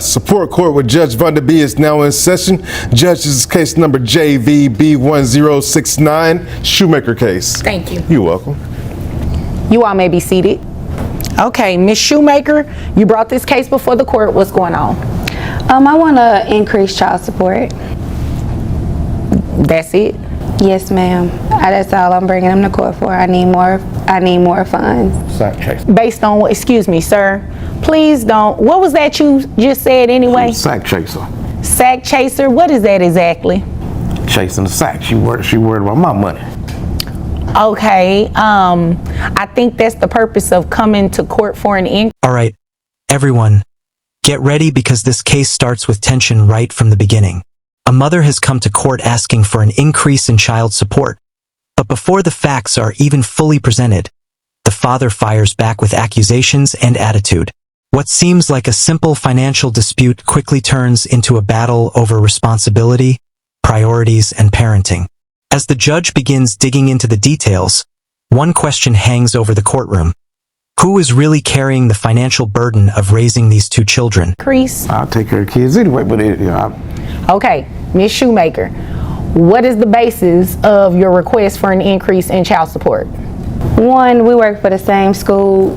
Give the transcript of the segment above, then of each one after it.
Support court with Judge Vonda B is now in session. Judge, this is case number JVB1069, Shoemaker case. Thank you. You're welcome. You all may be seated. Okay, Ms. Shoemaker, you brought this case before the court. What's going on? I want to increase child support. That's it? Yes, ma'am. That's all I'm bringing them to court for. I need more funds. Based on what? Excuse me, sir. Please don't. What was that you just said anyway? Sack chaser. Sack chaser? What is that exactly? Chasing the sack. She worried about my money. Okay. I think that's the purpose of coming to court for an increase. All right, everyone, get ready because this case starts with tension right from the beginning. A mother has come to court asking for an increase in child support. But before the facts are even fully presented, the father fires back with accusations and attitude. What seems like a simple financial dispute quickly turns into a battle over responsibility, priorities, and parenting. As the judge begins digging into the details, one question hangs over the courtroom. Who is really carrying the financial burden of raising these two children? Increase? I'll take care of kids anyway, but Okay, Ms. Shoemaker, what is the basis of your request for an increase in child support? One, we work for the same school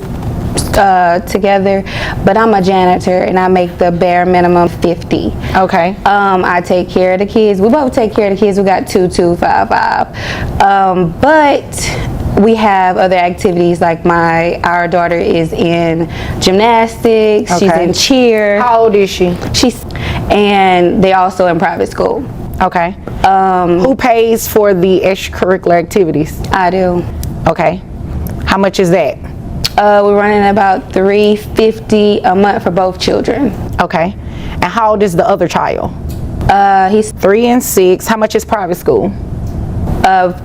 together, but I'm a janitor and I make the bare minimum 50. Okay. I take care of the kids. We both take care of the kids. We got 2-5. But we have other activities like our daughter is in gymnastics. Okay. She's in cheer. How old is she? And they also in private school. Okay. Who pays for the extracurricular activities? I do. Okay. How much is that? We're running about $350 a month for both children. Okay. And how old is the other child? He's 3 and 6. How much is private school?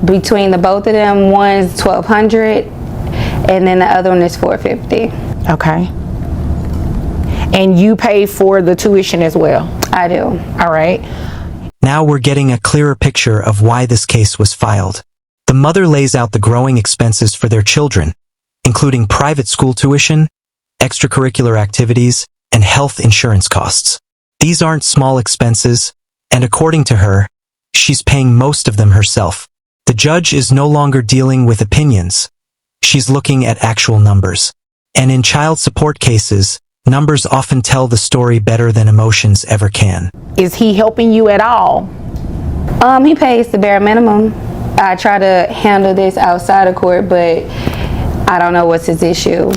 Between the both of them, one's $1,200 and then the other one is $450. Okay. And you pay for the tuition as well? I do. All right. Now we're getting a clearer picture of why this case was filed. The mother lays out the growing expenses for their children, including private school tuition, extracurricular activities, and health insurance costs. These aren't small expenses, and according to her, she's paying most of them herself. The judge is no longer dealing with opinions. She's looking at actual numbers. And in child support cases, numbers often tell the story better than emotions ever can. Is he helping you at all? He pays the bare minimum. I try to handle this outside of court, but I don't know what's his issue.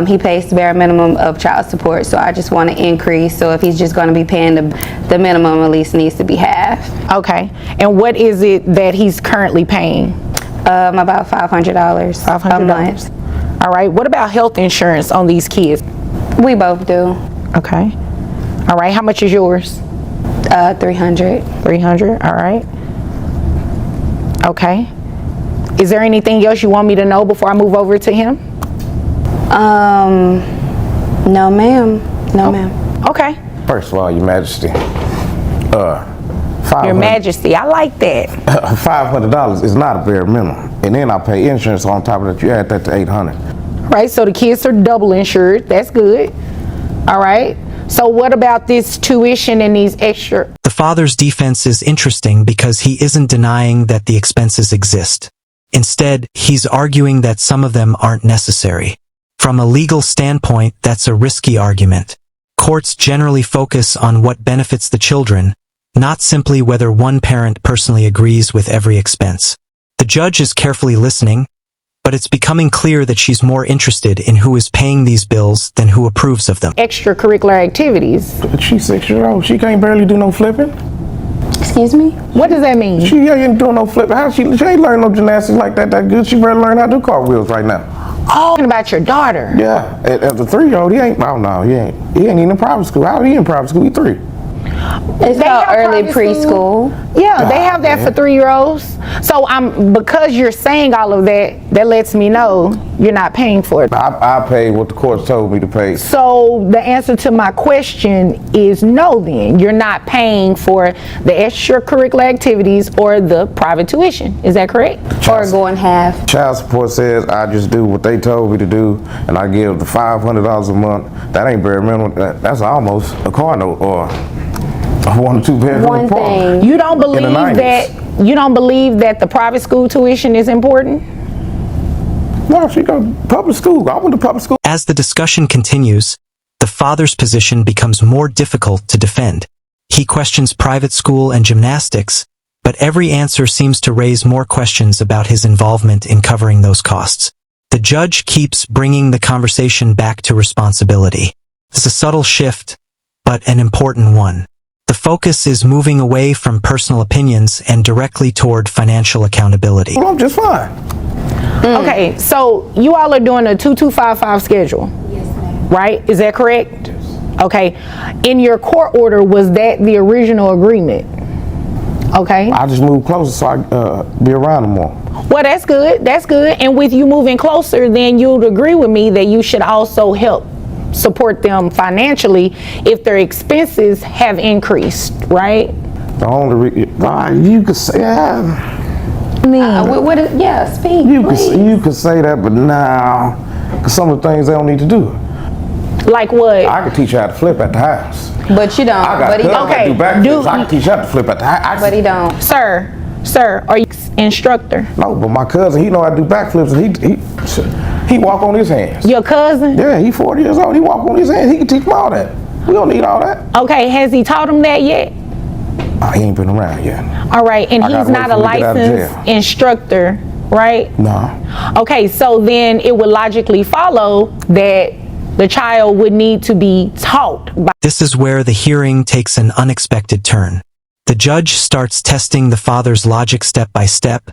He pays the bare minimum of child support, so I just want to increase. So if he's just going to be paying the minimum, at least needs to be half. Okay. And what is it that he's currently paying? About $500 a month. All right. What about health insurance on these kids? We both do. Okay. All right. How much is yours? $300. $300. All right. Okay. Is there anything else you want me to know before I move over to him? No, ma'am. No, ma'am. Okay. First of all, Your Majesty, Your Majesty, I like that. $500 is not a bare minimum, and then I pay insurance on top of that. You add that to $800. Right. So the kids are double insured. That's good. All right. So what about this tuition and these extra? The father's defense is interesting because he isn't denying that the expenses exist. Instead, he's arguing that some of them aren't necessary. From a legal standpoint, that's a risky argument. Courts generally focus on what benefits the children, not simply whether one parent personally agrees with every expense. The judge is carefully listening, but it's becoming clear that she's more interested in who is paying these bills than who approves of them. Extracurricular activities. She's 6 years old. She can't barely do no flipping. Excuse me? What does that mean? She ain't doing no flipping. She ain't learning no gymnastics like that good. She better learn how to do cartwheels right now. Oh, talking about your daughter. Yeah, at the 3-year-old, he ain't. Oh no, he ain't. He ain't even in private school. How he in private school? He 3. It's They called have early private school. preschool. Yeah, they have that for 3-year-olds. So because you're saying all of that, that lets me know you're not paying for it. I paid what the court told me to pay. So the answer to my question is no then. You're not paying for the extracurricular activities or the private tuition. Is that correct? Or going half. Child support says I just do what they told me to do, and I give the $500 a month. That ain't bare minimum. That's almost a car note or a 1 or 2 bedroom One apartment. thing. You don't believe In the 90s. that the private school tuition is important? No, she go to public school. I went to public school. As the discussion continues, the father's position becomes more difficult to defend. He questions private school and gymnastics, but every answer seems to raise more questions about his involvement in covering those costs. The judge keeps bringing the conversation back to responsibility. It's a subtle shift, but an important one. The focus is moving away from personal opinions and directly toward financial accountability. Well, I'm just fine. Okay, so you all are doing a 2255 schedule. Yes, ma'am. Right? Is that correct? Yes. Okay. In your court order, was that the original agreement? Okay. I just moved closer so I be around them more. Well, that's good. That's good. And with you moving closer, then you'd agree with me that you should also help support them financially if their expenses have increased, right? The only you could say, Speak. you could say that, but now, 'cause some of the things they don't need to do. Like what? I could teach you how to flip at the house. But you don't. I got But he cousins don't. that Okay, do backflips. do- I can teach you how to flip at the house. But he don't. Sir, are you instructor? No, but my cousin, he know how to do backflips, and he walk on his hands. Your cousin? Yeah, he 40 years old. He walk on his hands. He can teach me all that. We don't need all that. Okay, has he taught him that yet? He ain't been around yet. All right, and I he's gotta wait not a for him to get out of licensed jail. instructor, right? No. Okay, so then it would logically follow that the child would need to be taught by. This is where the hearing takes an unexpected turn. The judge starts testing the father's logic step by step,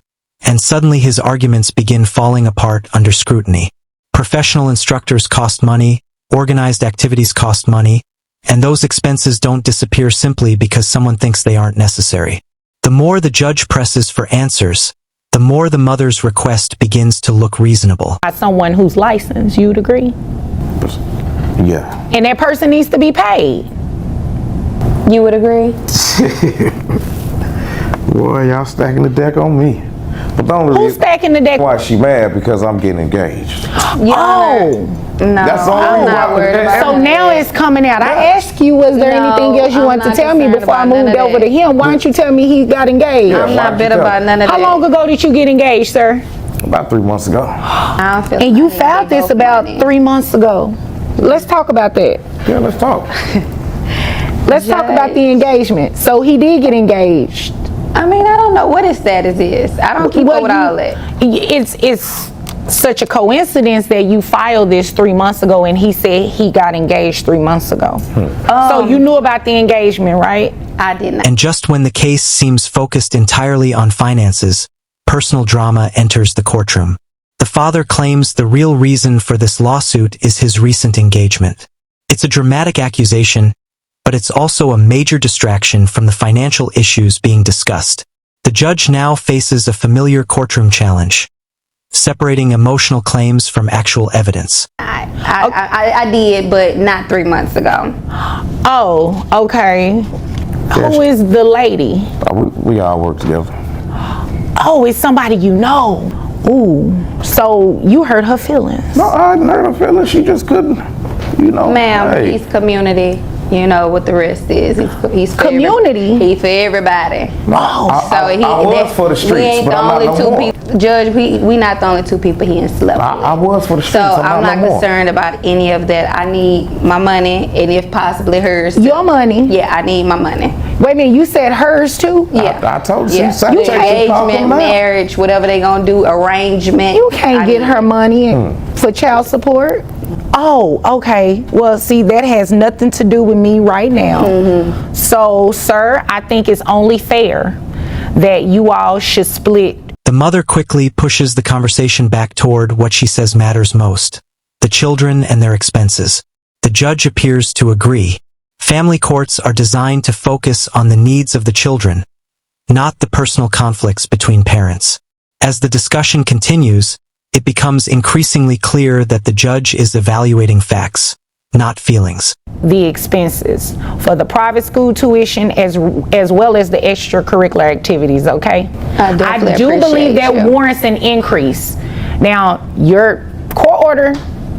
and suddenly his arguments begin falling apart under scrutiny. Professional instructors cost money, organized activities cost money, and those expenses don't disappear simply because someone thinks they aren't necessary. The more the judge presses for answers, the more the mother's request begins to look reasonable. Someone who's licensed, you'd agree? Yeah. And that person needs to be paid. You would agree? Boy, y'all stacking the deck on me. But the only Who's reason stacking the deck? why she mad because I'm getting engaged. Oh, No, That's the only I'm reason not why worried I'm about so it. now it's coming out. I asked you, was there No, anything else you I'm wanted to not tell me concerned before I about none moved of over that. to him? Why don't you tell me he got engaged? I'm why not don't bitter you tell about me? none of How that. long ago did you get engaged, sir? About 3 months ago. I don't feel And you like filed they this both about money. 3 months ago. Let's talk about that. Yeah, let's talk. Let's talk about the engagement. So he did get engaged. I mean, I don't know what his status is. I don't keep up with all that. It's such a coincidence that you filed this 3 months ago and he said he got engaged 3 months ago. So you knew about the engagement, right? I did not. And just when the case seems focused entirely on finances, personal drama enters the courtroom. The father claims the real reason for this lawsuit is his recent engagement. It's a dramatic accusation, but it's also a major distraction from the financial issues being discussed. The judge now faces a familiar courtroom challenge, separating emotional claims from actual evidence. I did, but not 3 months ago. Oh, okay. Yes. Who is the lady? We all work together. Oh, it's somebody you know. Ooh, so you hurt her feelings. No, I didn't hurt her feelings. She just couldn't, Ma'am, hey. he's community. You know what the rest is. He's for Community? He for everybody. Oh, I was for the we streets, ain't but the I'm not only no two more. people. Judge, we not the only two people he ain't slept with. I was for the streets. So I'm not no more. concerned about any of that. I need my money, and if possibly hers. your money. Yeah, I need my money. Wait a minute, you said hers too? Yeah, I told you, Yeah. she said she talked Engagement, now. marriage, whatever they gonna do, arrangement. You can't I get need her it. money for child support. Oh, okay. Well, see, that has nothing to do with me right now. So, sir, I think it's only fair that you all should split. The mother quickly pushes the conversation back toward what she says matters most, the children and their expenses. The judge appears to agree, Family courts are designed to focus on the needs of the children, not the personal conflicts between parents. As the discussion continues, it becomes increasingly clear that the judge is evaluating facts, not feelings. The expenses for the private school tuition as well as the extracurricular activities, okay? I do believe that you. warrants an increase. Now, your court order,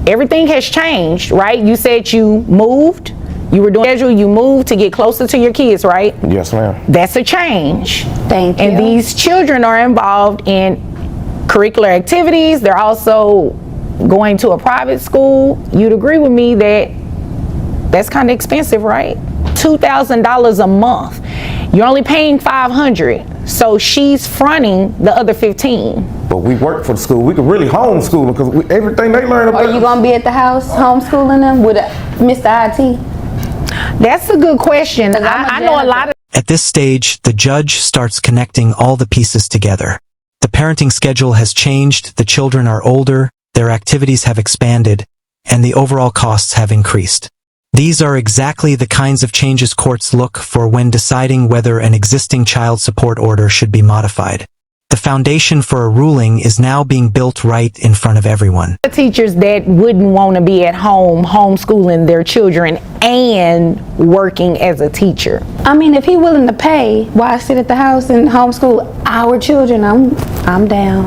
everything has changed, right? You said you moved, you were doing schedule, you moved to get closer to your kids, right? Yes, ma'am. That's a change. Thank you. And these children are involved in curricular activities. They're also going to a private school. You'd agree with me that that's kind of expensive, right? $2,000 a month. You're only paying $500, so she's fronting the other $15. But we work for the school. We could really homeschool them because everything they learn about. Are you gonna be at the house homeschooling them with Mr. IT? That's a good question. I'm a I know a lot of At this stage, the judge starts connecting all the pieces together. The parenting schedule has changed, the children are older, their activities have expanded, and the overall costs have increased. These are exactly the kinds of changes courts look for when deciding whether an existing child support order should be modified. The foundation for a ruling is now being built right in front of everyone. teachers that wouldn't want to be at home homeschooling their children and working as a teacher. I mean, if he willing to pay, why sit at the house and homeschool our children? I'm down.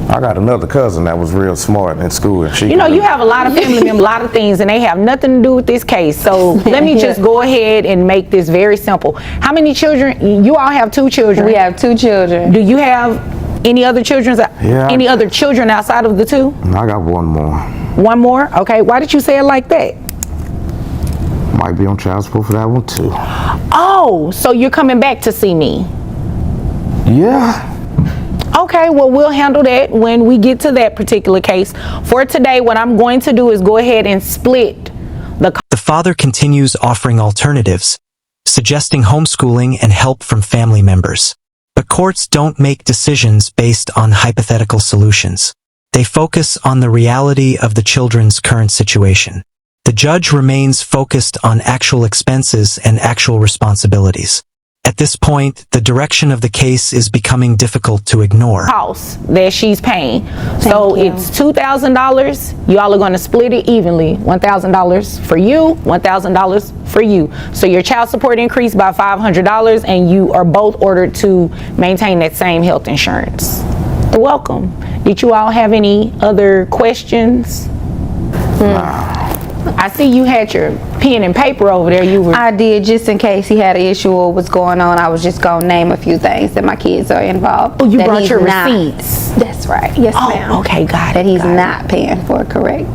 I got another cousin that was real smart in school, and she. You know, you have a lot of family members, a lot of things, and they have nothing to do with this case. So let me just go ahead and make this very simple. How many children? You all have 2 children. We have 2 children. Do you have any other children? Yeah. Any other children outside of the 2? I got one more. One more? Okay. Why did you say it like that? Might be on child support for that one too. Oh, so you're coming back to see me? Yeah. Okay, well, we'll handle that when we get to that particular case. For today, what I'm going to do is go ahead and split the father continues offering alternatives, suggesting homeschooling and help from family members. But courts don't make decisions based on hypothetical solutions. They focus on the reality of the children's current situation. The judge remains focused on actual expenses and actual responsibilities. At this point, the direction of the case is becoming difficult to ignore. house that she's paying. So you. it's $2,000. Y'all are going to split it evenly. $1,000 for you, $1,000 for you. So your child support increased by $500 and you are both ordered to maintain that same health insurance. You're welcome. Did you all have any other questions? I see you had your pen and paper over there. You were. I did, just in case he had an issue or what's going on. I was just gonna name a few things that my kids are involved. Oh, you that brought he's your not- receipts. That's right. Yes, ma'am. Oh, okay, got it. That he's got it. not paying for, correct?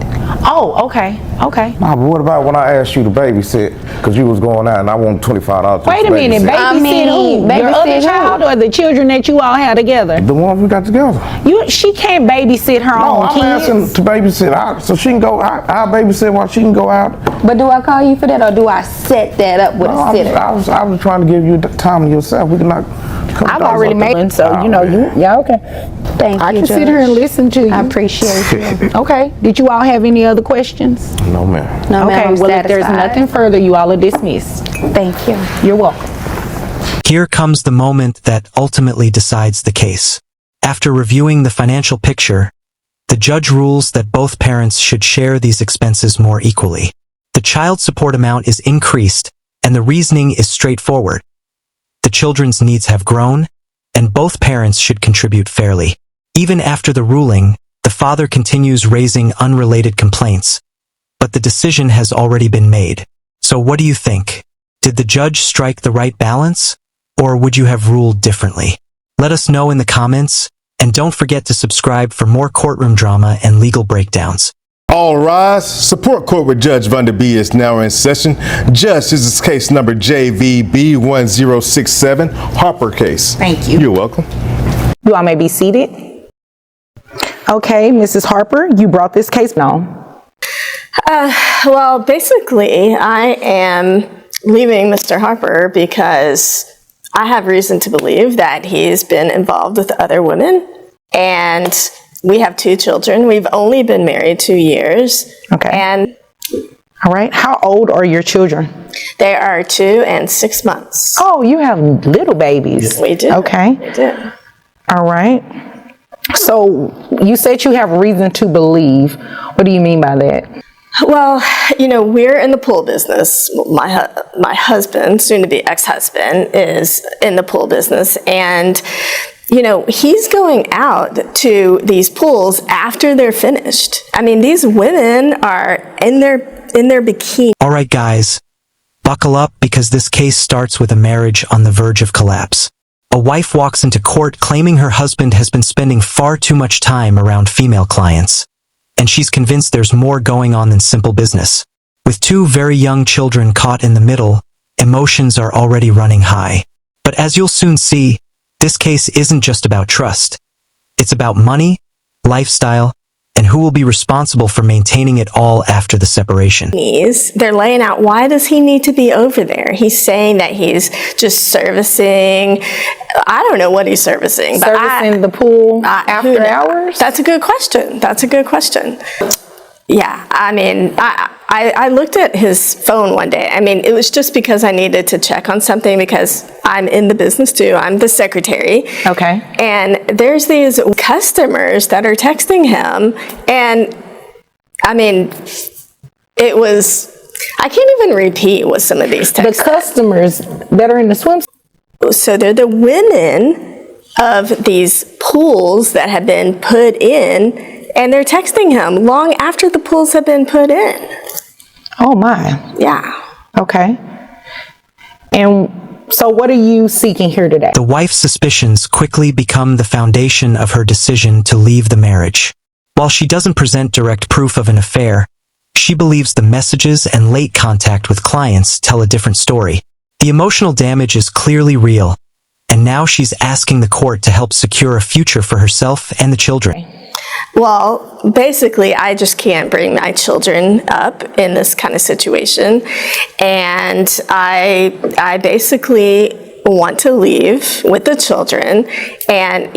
Oh, okay, okay. Nah, but what about when I asked you to babysit because you was going out and I wanted $25? Wait a minute, babysit I mean, who? Your babysit other who? child or the children that you all had together? The ones we got together. She can't babysit her No, own I'm kids. asking to babysit out so she can go. I'll babysit while she can go out. But do I call you for that, or do I set that up with No, a sitter? I was trying to give you the time to yourself. We can knock. I've already made it, so you know, yeah, okay. Thank you, I can sit Judge. here and listen to you. I appreciate you. Okay. Did you all have any other questions? No, ma'am. No, Okay. ma'am, I'm Well, if there's satisfied. nothing further, you all are dismissed. Thank you. You're welcome. Here comes the moment that ultimately decides the case. After reviewing the financial picture, the judge rules that both parents should share these expenses more equally. The child support amount is increased, and the reasoning is straightforward. The children's needs have grown, and both parents should contribute fairly. Even after the ruling, the father continues raising unrelated complaints, but the decision has already been made. So what do you think? Did the judge strike the right balance, or would you have ruled differently? Let us know in the comments, and don't forget to subscribe for more courtroom drama and legal breakdowns. All rise. Support Court with Judge Vonda B is now in session. Judge, this is case number JVB 1067, Harper case. Thank you. You're welcome. You all may be seated. Okay, Mrs. Harper, you brought this case on. Well, basically, I am leaving Mr. Harper because I have reason to believe that he's been involved with other women, and we have 2 children. We've only been married 2 years. Okay. And All right. How old are your children? They are 2 and 6 months. Oh, you have little babies. We do. Okay. We do. All right. So you said you have reason to believe. What do you mean by that? Well, we're in the pool business. My husband, soon to be ex-husband, is in the pool business, and he's going out to these pools after they're finished. I mean, these women are in their bikini. All right, guys, buckle up because this case starts with a marriage on the verge of collapse. A wife walks into court claiming her husband has been spending far too much time around female clients, and she's convinced there's more going on than simple business. With 2 very young children caught in the middle, emotions are already running high. But as you'll soon see, this case isn't just about trust. It's about money, lifestyle, and who will be responsible for maintaining it all after the separation. They're laying out, why does he need to be over there? He's saying that he's just servicing. I don't know what he's servicing. Servicing the pool after hours? That's a good question. Yeah, I mean, I looked at his phone one day. I mean, it was just because I needed to check on something because I'm in the business too. I'm the secretary. Okay. And there's these customers that are texting him. And I mean, it was, I can't even repeat what some of these texts. The customers that are in the swimsuit. So they're the women of these pools that have been put in. And they're texting him long after the pools have been put in. Oh my. Yeah. Okay. And so what are you seeking here today? The wife's suspicions quickly become the foundation of her decision to leave the marriage. While she doesn't present direct proof of an affair, she believes the messages and late contact with clients tell a different story. The emotional damage is clearly real, and now she's asking the court to help secure a future for herself and the children. Well, basically, I just can't bring my children up in this kind of situation. And I basically want to leave with the children. And,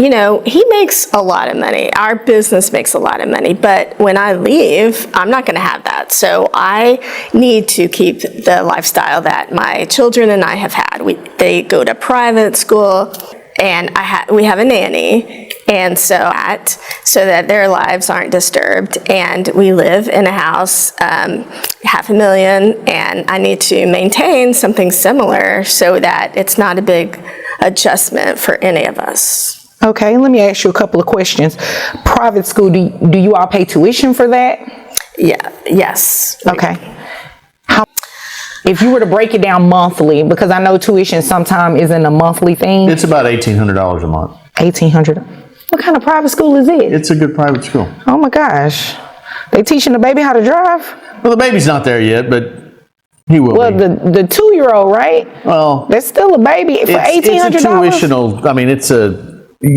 he makes a lot of money. Our business makes a lot of money. But when I leave, I'm not going to have that. So I need to keep the lifestyle that my children and I have had. They go to private school. And we have a nanny, and so that their lives aren't disturbed. And we live in a house, $500,000, and I need to maintain something similar so that it's not a big adjustment for any of us. Okay, let me ask you a couple of questions. Private school, do you all pay tuition for that? Yeah. Yes. Okay. If you were to break it down monthly, because I know tuition sometimes isn't a monthly thing. It's about $1,800 a month. $1,800. What kind of private school is it? It's a good private school. Oh my gosh. They teaching the baby how to drive? Well, the baby's not there yet, but he will Well, be. the 2-year-old, right? Well, That's still a baby for $1,800. It's a tuitional. I mean,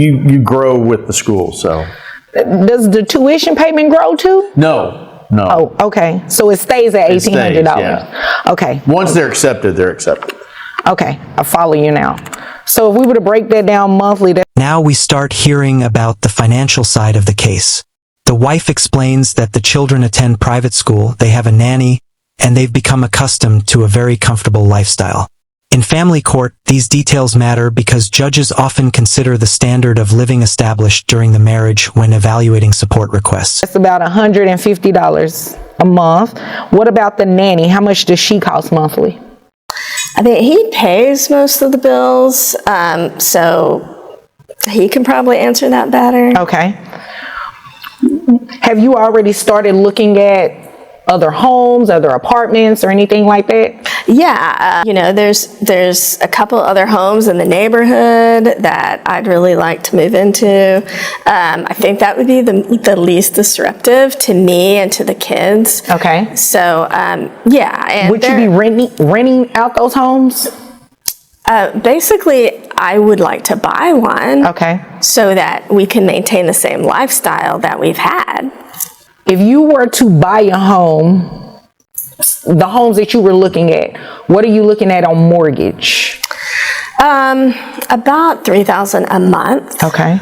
you grow with the school, so. Does the tuition payment grow too? No. Oh, okay. So it stays at $1,800. Yeah. Okay. Once they're accepted, they're accepted. Okay, I follow you now. So if we were to break that down monthly, Now we start hearing about the financial side of the case. The wife explains that the children attend private school, they have a nanny, and they've become accustomed to a very comfortable lifestyle. In family court, these details matter because judges often consider the standard of living established during the marriage when evaluating support requests. that's about $150 a month. What about the nanny? How much does she cost monthly? I mean, he pays most of the bills, so he can probably answer that better. Okay. Have you already started looking at other homes, other apartments, or anything like that? Yeah, there's a couple other homes in the neighborhood that I'd really like to move into. I think that would be the least disruptive to me and to the kids. Okay. So, yeah. And would you be renting out those homes? Basically, I would like to buy one. Okay. So that we can maintain the same lifestyle that we've had. If you were to buy a home, the homes that you were looking at, what are you looking at on mortgage? About $3,000 a month. Okay.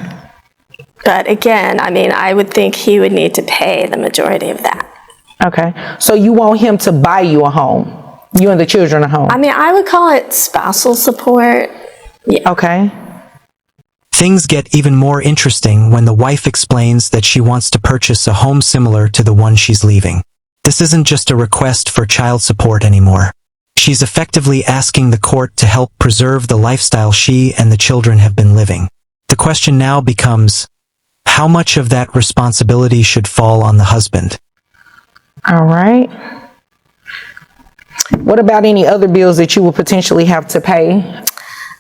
But again, I mean, I would think he would need to pay the majority of that. Okay. So you want him to buy you a home? You and the children at home. I mean, I would call it spousal support. Okay. Things get even more interesting when the wife explains that she wants to purchase a home similar to the one she's leaving. This isn't just a request for child support anymore. She's effectively asking the court to help preserve the lifestyle she and the children have been living. The question now becomes, how much of that responsibility should fall on the husband? All right. What about any other bills that you would potentially have to pay?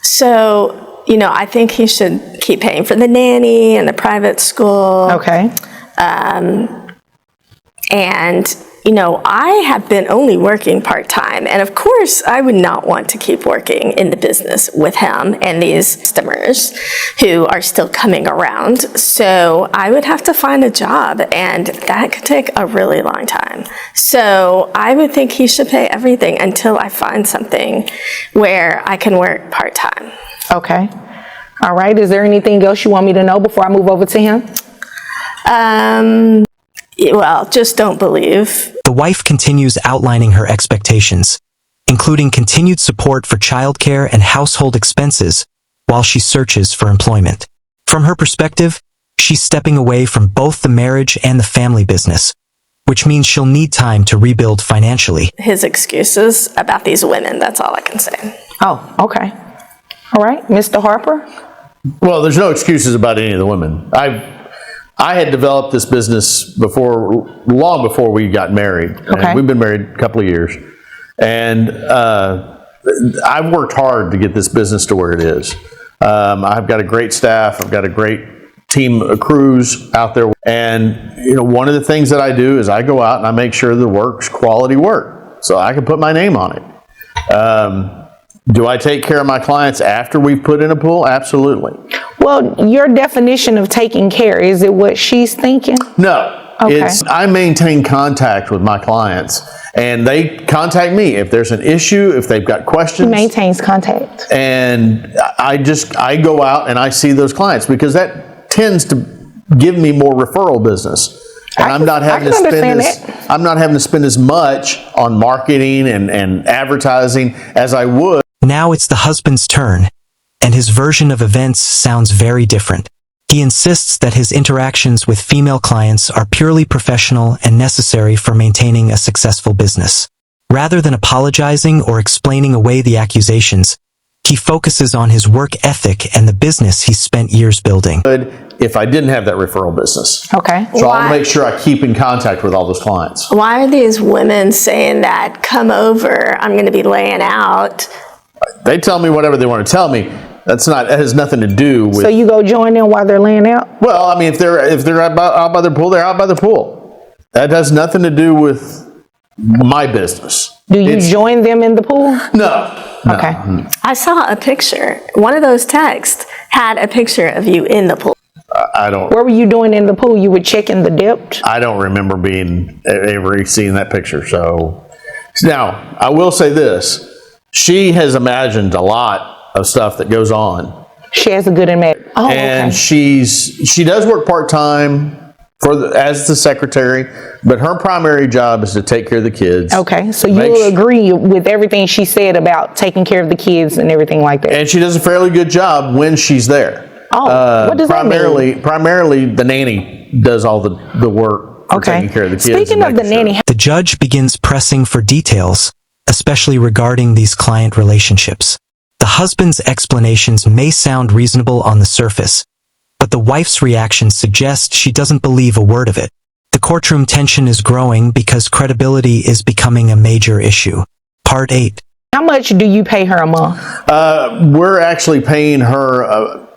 So, you know, I think he should keep paying for the nanny and the private school. Okay. And, you know, I have been only working part-time. And of course, I would not want to keep working in the business with him and these customers who are still coming around. So I would have to find a job, and that could take a really long time. So I would think he should pay everything until I find something where I can work part-time. Okay. All right. Is there anything else you want me to know before I move over to him? Well, just don't believe. The wife continues outlining her expectations, including continued support for childcare and household expenses while she searches for employment. From her perspective, she's stepping away from both the marriage and the family business, which means she'll need time to rebuild financially. His excuses about these women, that's all I can say. Oh, okay. All right. Mr. Harper? Well, there's no excuses about any of the women. I had developed this business long before we got married. Okay. And we've been married a couple of years. And I've worked hard to get this business to where it is. I've got a great staff. I've got a great team of crews out there. And, you know, one of the things that I do is I go out and I make sure the work's quality work, so I can put my name on it. Do I take care of my clients after we've put in a pool? Absolutely. Well, your definition of taking care, is it what she's thinking? No. Okay. I maintain contact with my clients, and they contact me if there's an issue, if they've got questions. He maintains contact. And I go out and I see those clients, because that tends to give me more referral business. And I'm not having to spend as much on marketing and advertising as I would. Now it's the husband's turn, and his version of events sounds very different. He insists that his interactions with female clients are purely professional and necessary for maintaining a successful business. Rather than apologizing or explaining away the accusations, he focuses on his work ethic and the business he's spent years building. If I didn't have that referral business. Okay. So I'll make sure I keep in contact with all those clients. Why are these women saying that, come over, I'm going to be laying out? They tell me whatever they want to tell me. That has nothing to do with. So you go join them while they're laying out? Well, I mean, if they're out by their pool, they're out by the pool. That has nothing to do with my business. Do you join them in the pool? No. Okay. I saw a picture. One of those texts had a picture of you in the pool. I don't. What were you doing in the pool? You were checking the depth? I don't remember ever seeing that picture. So now I will say this: she has imagined a lot of stuff that goes on. She has a good image. Oh, And okay. she does work part-time as the secretary, but her primary job is to take care of the kids. Okay, so you agree with everything she said about taking care of the kids and everything like that? And she does a fairly good job when she's there. Oh, what does that mean? Primarily, the nanny does all the work for taking care of the kids. Speaking of the nanny, The judge begins pressing for details, especially regarding these client relationships. The husband's explanations may sound reasonable on the surface, but the wife's reaction suggests she doesn't believe a word of it. The courtroom tension is growing because credibility is becoming a major issue. Part 8. how much do you pay her a month? We're actually paying her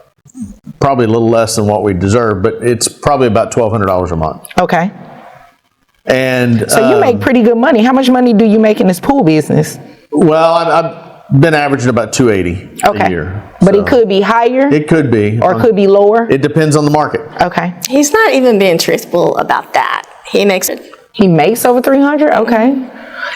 probably a little less than what we deserve, but it's probably about $1,200 a month. Okay. And So you make pretty good money. How much money do you make in this pool business? well, I've been averaging about $280 a year. But So it could be higher it could be, or it could be lower? It depends on the market. Okay. He's not even being truthful about that. He makes it. He makes over 300? Okay.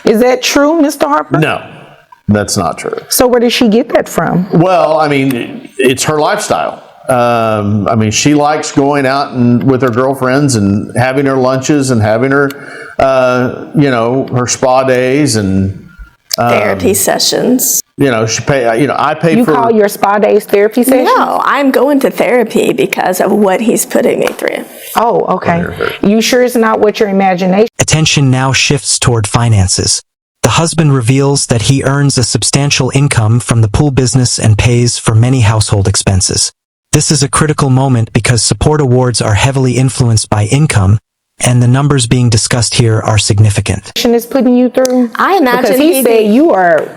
Is that true, Mr. Harper? No, that's not true. So where does she get that from? Well, I mean, it's her lifestyle. I mean, she likes going out and with her girlfriends and having her lunches and having her, her spa days, and Therapy sessions. She pay. I pay You for. call your spa days therapy sessions? No, I'm going to therapy because of what he's putting me through. Oh, okay. You sure it's not what your imagination? Attention now shifts toward finances. The husband reveals that he earns a substantial income from the pool business and pays for many household expenses. This is a critical moment because support awards are heavily influenced by income, and the numbers being discussed here are significant. Is putting you through? I imagine because he he said did- you are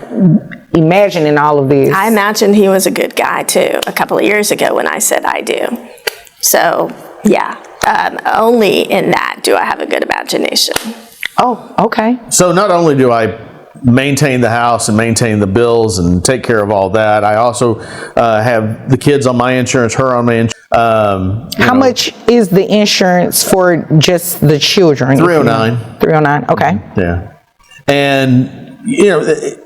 imagining all of this. I imagine he was a good guy too a couple of years ago when I said I do. So, yeah, only in that do I have a good imagination. Oh, okay. So not only do I maintain the house and maintain the bills and take care of all that, I also have the kids on my insurance, her on my insurance. How much is the insurance for just the children? $309. $309, okay. Yeah. And,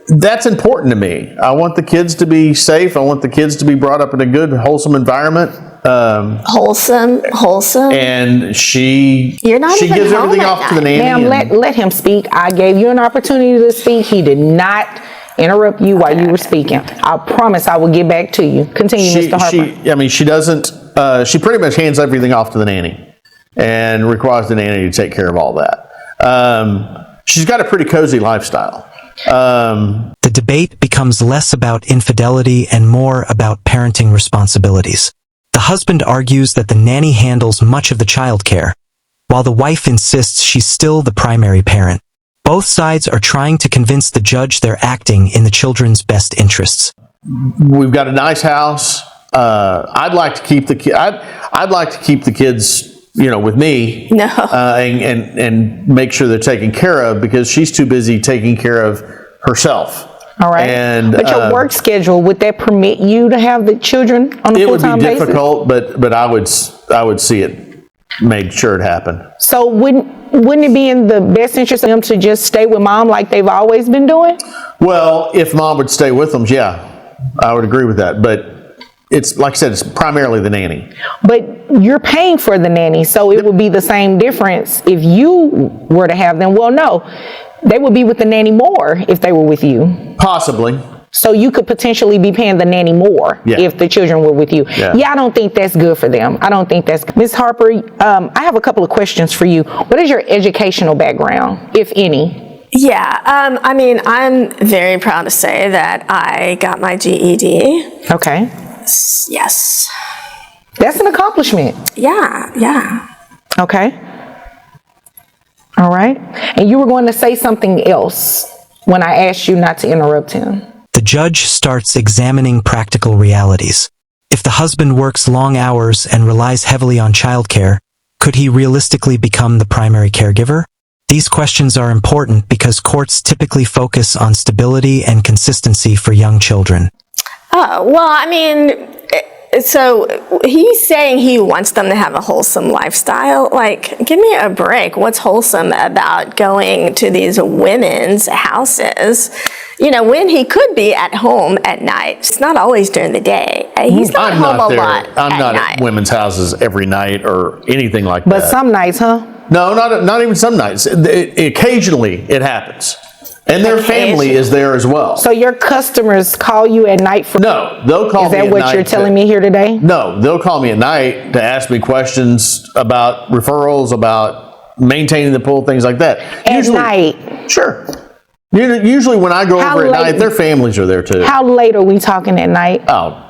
that's important to me. I want the kids to be safe. I want the kids to be brought up in a good, wholesome environment. Wholesome. And she You're not she even gives home everything at off to the night. nanny. Ma'am, let him speak. I gave you an opportunity to speak. He did not interrupt you while you were speaking. I promise I will get back to you. Continue, Mr. Harper. She doesn't, she pretty much hands everything off to the nanny and requires the nanny to take care of all that. She's got a pretty cozy lifestyle. The debate becomes less about infidelity and more about parenting responsibilities. The husband argues that the nanny handles much of the child care, while the wife insists she's still the primary parent. Both sides are trying to convince the judge they're acting in the children's best interests. We've got a nice house. I'd like to keep I'd like to keep the kids, with me. No. And make sure they're taken care of because she's too busy taking care of herself. All right. But your work schedule, would that permit you to have the children on a it would full-time be basis? difficult, but I would see it made sure it happened. So wouldn't it be in the best interest of them to just stay with mom like they've always been doing? Well, if mom would stay with them, yeah, I would agree with that. But it's like I said, it's primarily the nanny. But you're paying for the nanny, so it would be the same difference if you were to have them. Well, no, they would be with the nanny more if they were with you. Possibly. So you could potentially be paying the nanny more if the children were with you. Yeah, I don't think that's good for them. I don't think that's good. Ms. Harper, I have a couple of questions for you. What is your educational background, if any? Yeah, I'm very proud to say that I got my GED. Okay. Yes. That's an accomplishment. Yeah. Okay. All right. And you were going to say something else when I asked you not to interrupt him. The judge starts examining practical realities. If the husband works long hours and relies heavily on childcare, could he realistically become the primary caregiver? These questions are important because courts typically focus on stability and consistency for young children. Oh, well, so he's saying he wants them to have a wholesome lifestyle. Like, give me a break. What's wholesome about going to these women's houses? When he could be at home at night. It's not always during the day. He's not home a lot I'm at not night. at women's houses every night or anything like that. But some nights, huh? No, not even some nights. Occasionally it happens. And their family is there as well. So your customers call you at night for... No, they'll call me Is that at what night you're telling me here today? No, they'll call me at night to ask me questions about referrals, about maintaining the pool, things like that. At night? Sure. Usually when I go over at night, their families are there too. How late are we talking at night? Oh,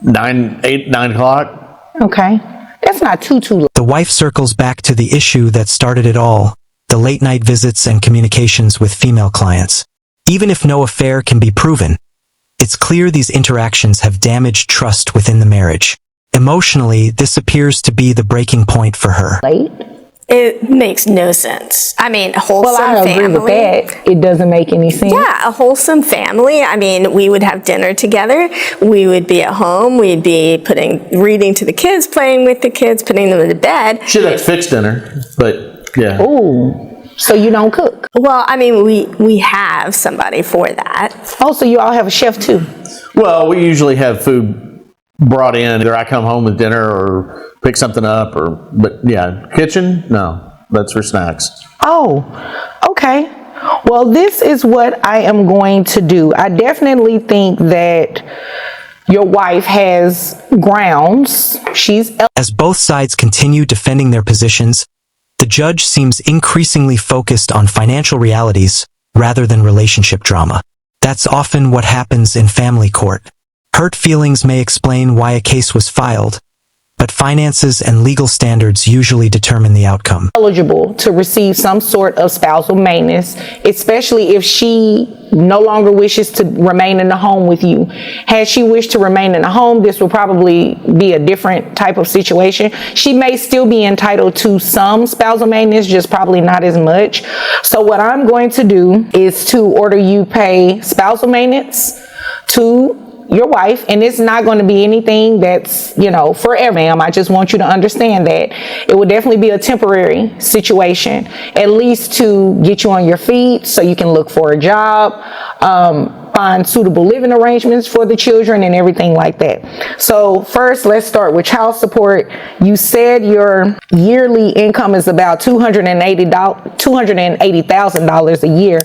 9 o'clock. Okay. That's not too late. The wife circles back to the issue that started it all, the late-night visits and communications with female clients. Even if no affair can be proven, it's clear these interactions have damaged trust within the marriage. Emotionally, this appears to be the breaking point for her. Late? It makes no sense. Wholesome Well, I agree family. with that. It doesn't make any sense. Yeah, a wholesome family. We would have dinner together. We would be at home. We'd be reading to the kids, playing with the kids, putting them to bed. Should have fixed dinner, but yeah. Ooh, so you don't cook? Well, we have somebody for that. Oh, so you all have a chef too? Well, we usually have food brought in. Either I come home with dinner or pick something up, but yeah, kitchen, no, that's for snacks. Oh, okay. Well, this is what I am going to do. I definitely think that your wife has grounds. As both sides continue defending their positions, the judge seems increasingly focused on financial realities rather than relationship drama. That's often what happens in family court. Hurt feelings may explain why a case was filed, but finances and legal standards usually determine the outcome. Eligible to receive some sort of spousal maintenance, especially if she no longer wishes to remain in the home with you. Had she wished to remain in the home, this will probably be a different type of situation. She may still be entitled to some spousal maintenance, just probably not as much. So what I'm going to do is to order you pay spousal maintenance to your wife, and it's not going to be anything that's, forever, ma'am. I just want you to understand that it will definitely be a temporary situation, at least to get you on your feet so you can look for a job, find suitable living arrangements for the children and everything like that. So first, let's start with child support. You said your yearly income is about $280,000 a year.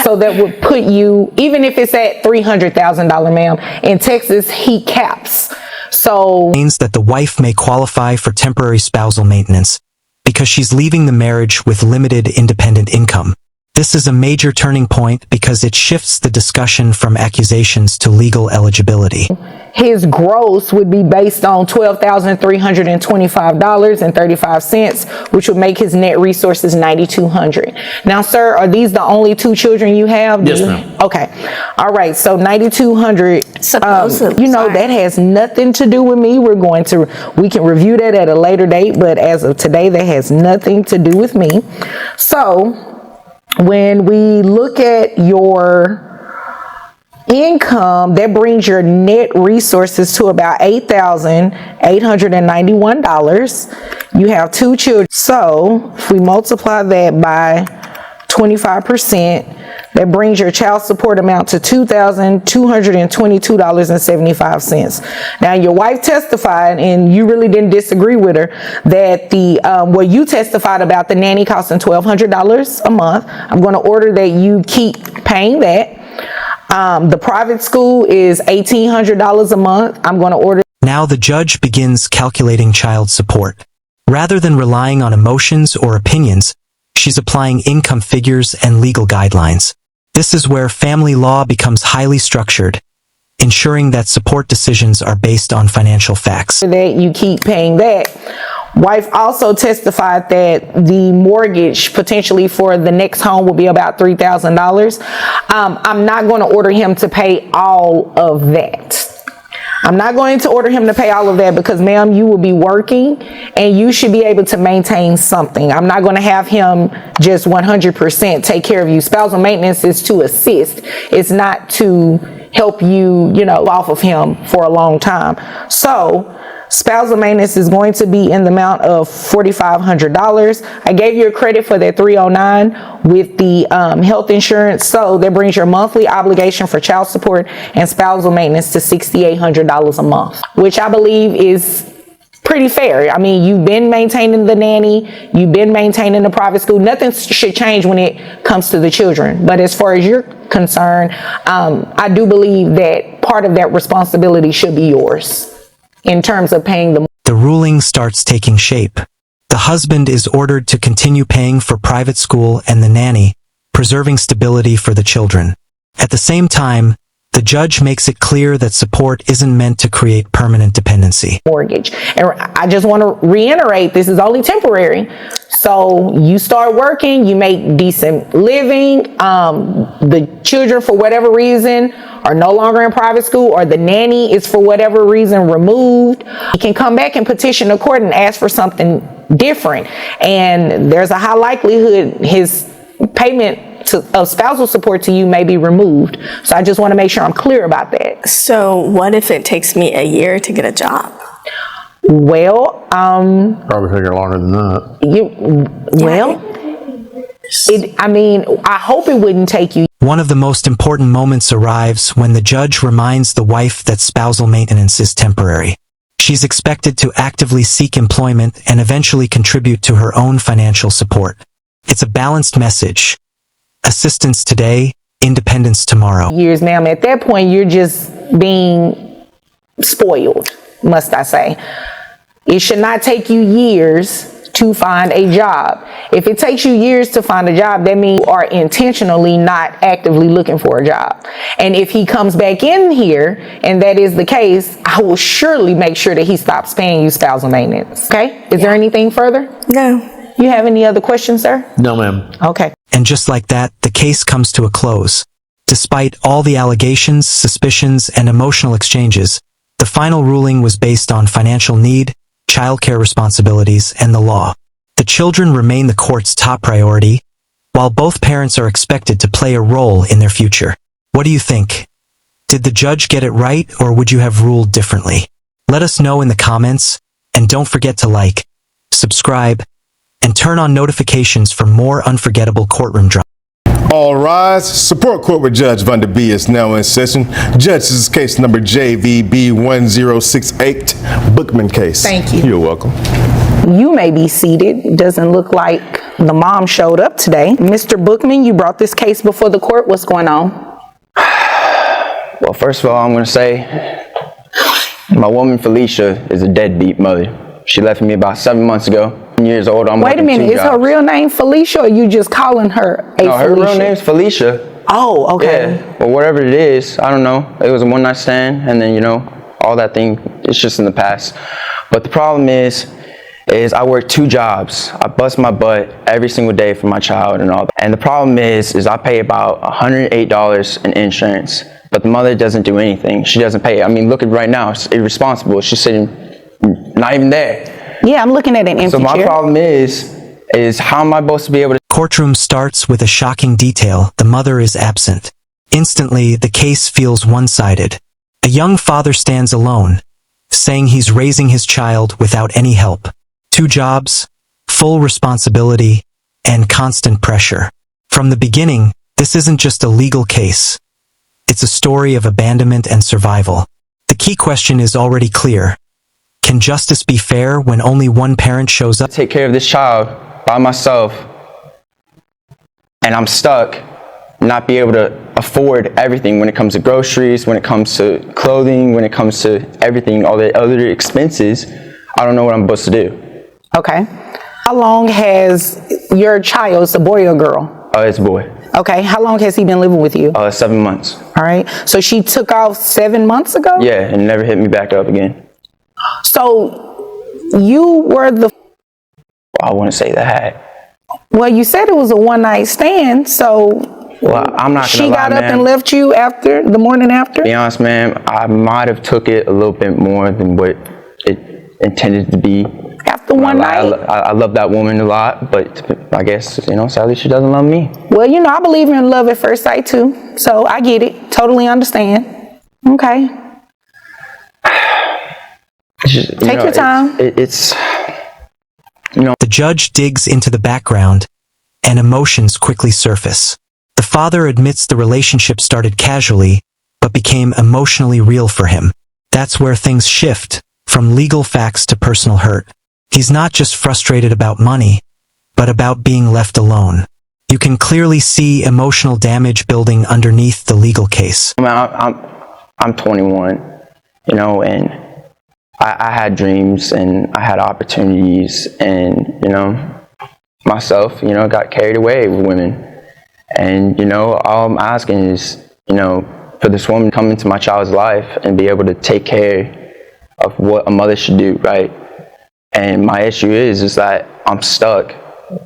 So that would put you, even if it's at $300,000, ma'am, in Texas, he caps. So means that the wife may qualify for temporary spousal maintenance because she's leaving the marriage with limited independent income. This is a major turning point because it shifts the discussion from accusations to legal eligibility. His gross would be based on $12,325.35, which would make his net resources $9,200. Now, sir, are these the only two children you have? Yes, ma'am. Okay. All right. So $9,200. Supposedly. That has nothing to do with me. We can review that at a later date, but as of today, that has nothing to do with me. So when we look at your income, that brings your net resources to about $8,891. You have two children. So if we multiply that by 25%, that brings your child support amount to $2,222.75. Now, your wife testified, and you really didn't disagree with her, that you testified about the nanny costing $1,200 a month. I'm going to order that you keep paying that. The private school is $1,800 a month. I'm going to order. Now the judge begins calculating child support. Rather than relying on emotions or opinions, she's applying income figures and legal guidelines. This is where family law becomes highly structured, ensuring that support decisions are based on financial facts. That you keep paying that. Wife also testified that the mortgage potentially for the next home will be about $3,000. I'm not going to order him to pay all of that. I'm not going to order him to pay all of that because, ma'am, you will be working and you should be able to maintain something. I'm not going to have him just 100% take care of you. Spousal maintenance is to assist. It's not to help you, off of him for a long time. So spousal maintenance is going to be in the amount of $4,500. I gave you a credit for that $309 with the health insurance. So that brings your monthly obligation for child support and spousal maintenance to $6,800 a month, which I believe is pretty fair. I mean, you've been maintaining the nanny, you've been maintaining the private school. Nothing should change when it comes to the children. But as far as you're concerned, I do believe that part of that responsibility should be yours in terms of paying the. The ruling starts taking shape. The husband is ordered to continue paying for private school and the nanny, preserving stability for the children. At the same time, the judge makes it clear that support isn't meant to create permanent dependency. Mortgage. And I just want to reiterate, this is only temporary. So you start working, you make decent living. The children, for whatever reason, are no longer in private school, or the nanny is for whatever reason removed. You can come back and petition the court and ask for something different. And there's a high likelihood his payment of spousal support to you may be removed. So I just want to make sure I'm clear about that. So what if it takes me a year to get a job? Well, Probably take her longer than that. I hope it wouldn't take you. One of the most important moments arrives when the judge reminds the wife that spousal maintenance is temporary. She's expected to actively seek employment and eventually contribute to her own financial support. It's a balanced message. Assistance today, independence tomorrow. Years, ma'am. At that point, you're just being spoiled, must I say. It should not take you years to find a job. If it takes you years to find a job, that means you are intentionally not actively looking for a job. And if he comes back in here and that is the case, I will surely make sure that he stops paying you spousal maintenance. Okay? Is there anything further? No. You have any other questions, sir? No, ma'am. Okay. And just like that, the case comes to a close. Despite all the allegations, suspicions, and emotional exchanges, the final ruling was based on financial need, childcare responsibilities, and the law. The children remain the court's top priority, while both parents are expected to play a role in their future. What do you think? Did the judge get it right, or would you have ruled differently? Let us know in the comments, and don't forget to like, subscribe, and turn on notifications for more unforgettable courtroom drama. All rise. Support Court with Judge Vonda B is now in session. Judge, this is case number JVB 1068, Bookman case. Thank you. You're welcome. You may be seated. It doesn't look like the mom showed up today. Mr. Bookman, you brought this case before the court. What's going on? Well, first of all, I'm going to say my woman Felicia is a deadbeat mother. She left me about 7 months ago. Years old. I'm Wait a minute. Is her real name Felicia, or you just calling her a No, her Felicia? real name's Felicia. Oh, okay. Yeah, but whatever it is, I don't know. It was a one-night stand, and then, you know, all that thing, it's just in the past. But the problem is I work 2 jobs. I bust my butt every single day for my child and all that. And the problem is I pay about $108 in insurance, but the mother doesn't do anything. She doesn't pay. I mean, look at right now. It's irresponsible. She's sitting not even there. Yeah, I'm looking at an empty So my chair. problem is how am I supposed to be able to... Courtroom starts with a shocking detail. The mother is absent. Instantly, the case feels one-sided. A young father stands alone, saying he's raising his child without any help. 2 jobs, full responsibility, and constant pressure. From the beginning, this isn't just a legal case. It's a story of abandonment and survival. The key question is already clear. Can justice be fair when only one parent shows up? take care of this child by myself, and I'm stuck, not be able to afford everything when it comes to groceries, when it comes to clothing, when it comes to everything, all the other expenses. I don't know what I'm supposed to do. Okay. How long has your child, it's a boy or girl? It's a boy. Okay. How long has he been living with you? 7 months. All right. So she took off 7 months ago? Yeah, and never hit me back up again. So you were the... Well, I wouldn't say that. Well, you said it was a one-night stand, so... Well, I'm not She gonna lie, got up man. and left you after, the morning after? To be honest, man, I might have took it a little bit more than what it intended to be. After one night? I love that woman a lot, but I guess, you know, sadly she doesn't love me. Well, you know, I believe in love at first sight too, so I get it. Totally understand. Okay. Take your time. It's The judge digs into the background, and emotions quickly surface. The father admits the relationship started casually, but became emotionally real for him. That's where things shift, from legal facts to personal hurt. He's not just frustrated about money, but about being left alone. You can clearly see emotional damage building underneath the legal case. I'm 21, you know, and I had dreams and I had opportunities, and, you know, myself, you know, got carried away with women. And, you know, all I'm asking is, you know, for this woman to come into my child's life and be able to take care of what a mother should do, right? And my issue is that I'm stuck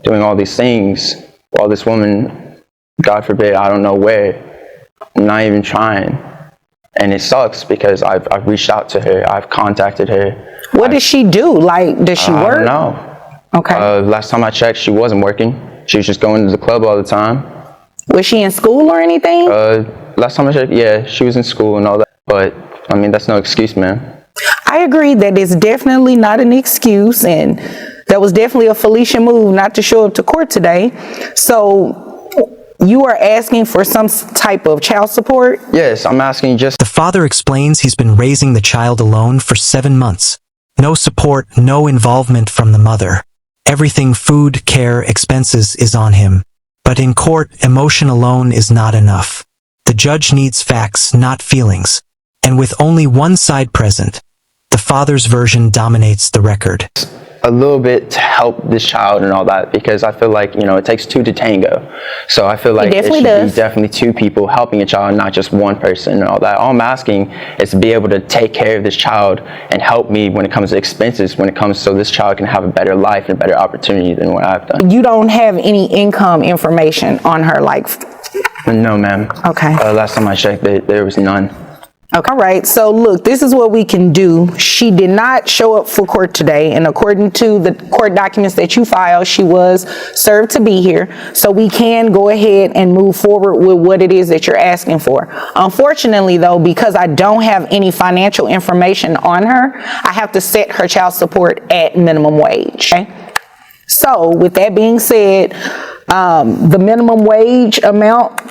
doing all these things while this woman, God forbid, I don't know where, not even trying. And it sucks because I've reached out to her, I've contacted her. What does she do? Like, does she I work? don't know. Okay. Last time I checked, she wasn't working. She was just going to the club all the time. Was she in school or anything? Last time I checked, yeah, she was in school and all that. But, I mean, that's no excuse, man. I agree that it's definitely not an excuse, and that was definitely a Felicia move not to show up to court today. So you are asking for some type of child support? Yes, I'm asking just... The father explains he's been raising the child alone for 7 months. No support, no involvement from the mother. Everything, food, care, expenses, is on him. But But in court, emotion alone is not enough. The judge needs facts, not feelings. And with only one side present, the father's version dominates the record. A little bit to help this child and all that, because I feel like, you know, it takes two to tango. So I feel like it should be definitely two people helping a child, not just one person and all that. All I'm asking is to be able to take care of this child and help me when it comes to expenses, when it comes so this child can have a better life and better opportunity than what I've done. You don't have any income information on her, like? No, ma'am. Okay. Last time I checked, there was none. Okay. All right. So look, this is what we can do. She did not show up for court today, and according to the court documents that you filed, she was served to be here. So we can go ahead and move forward with what it is that you're asking for. Unfortunately, though, because I don't have any financial information on her, I have to set her child support at minimum wage. Okay? So with that being said, the minimum wage amount,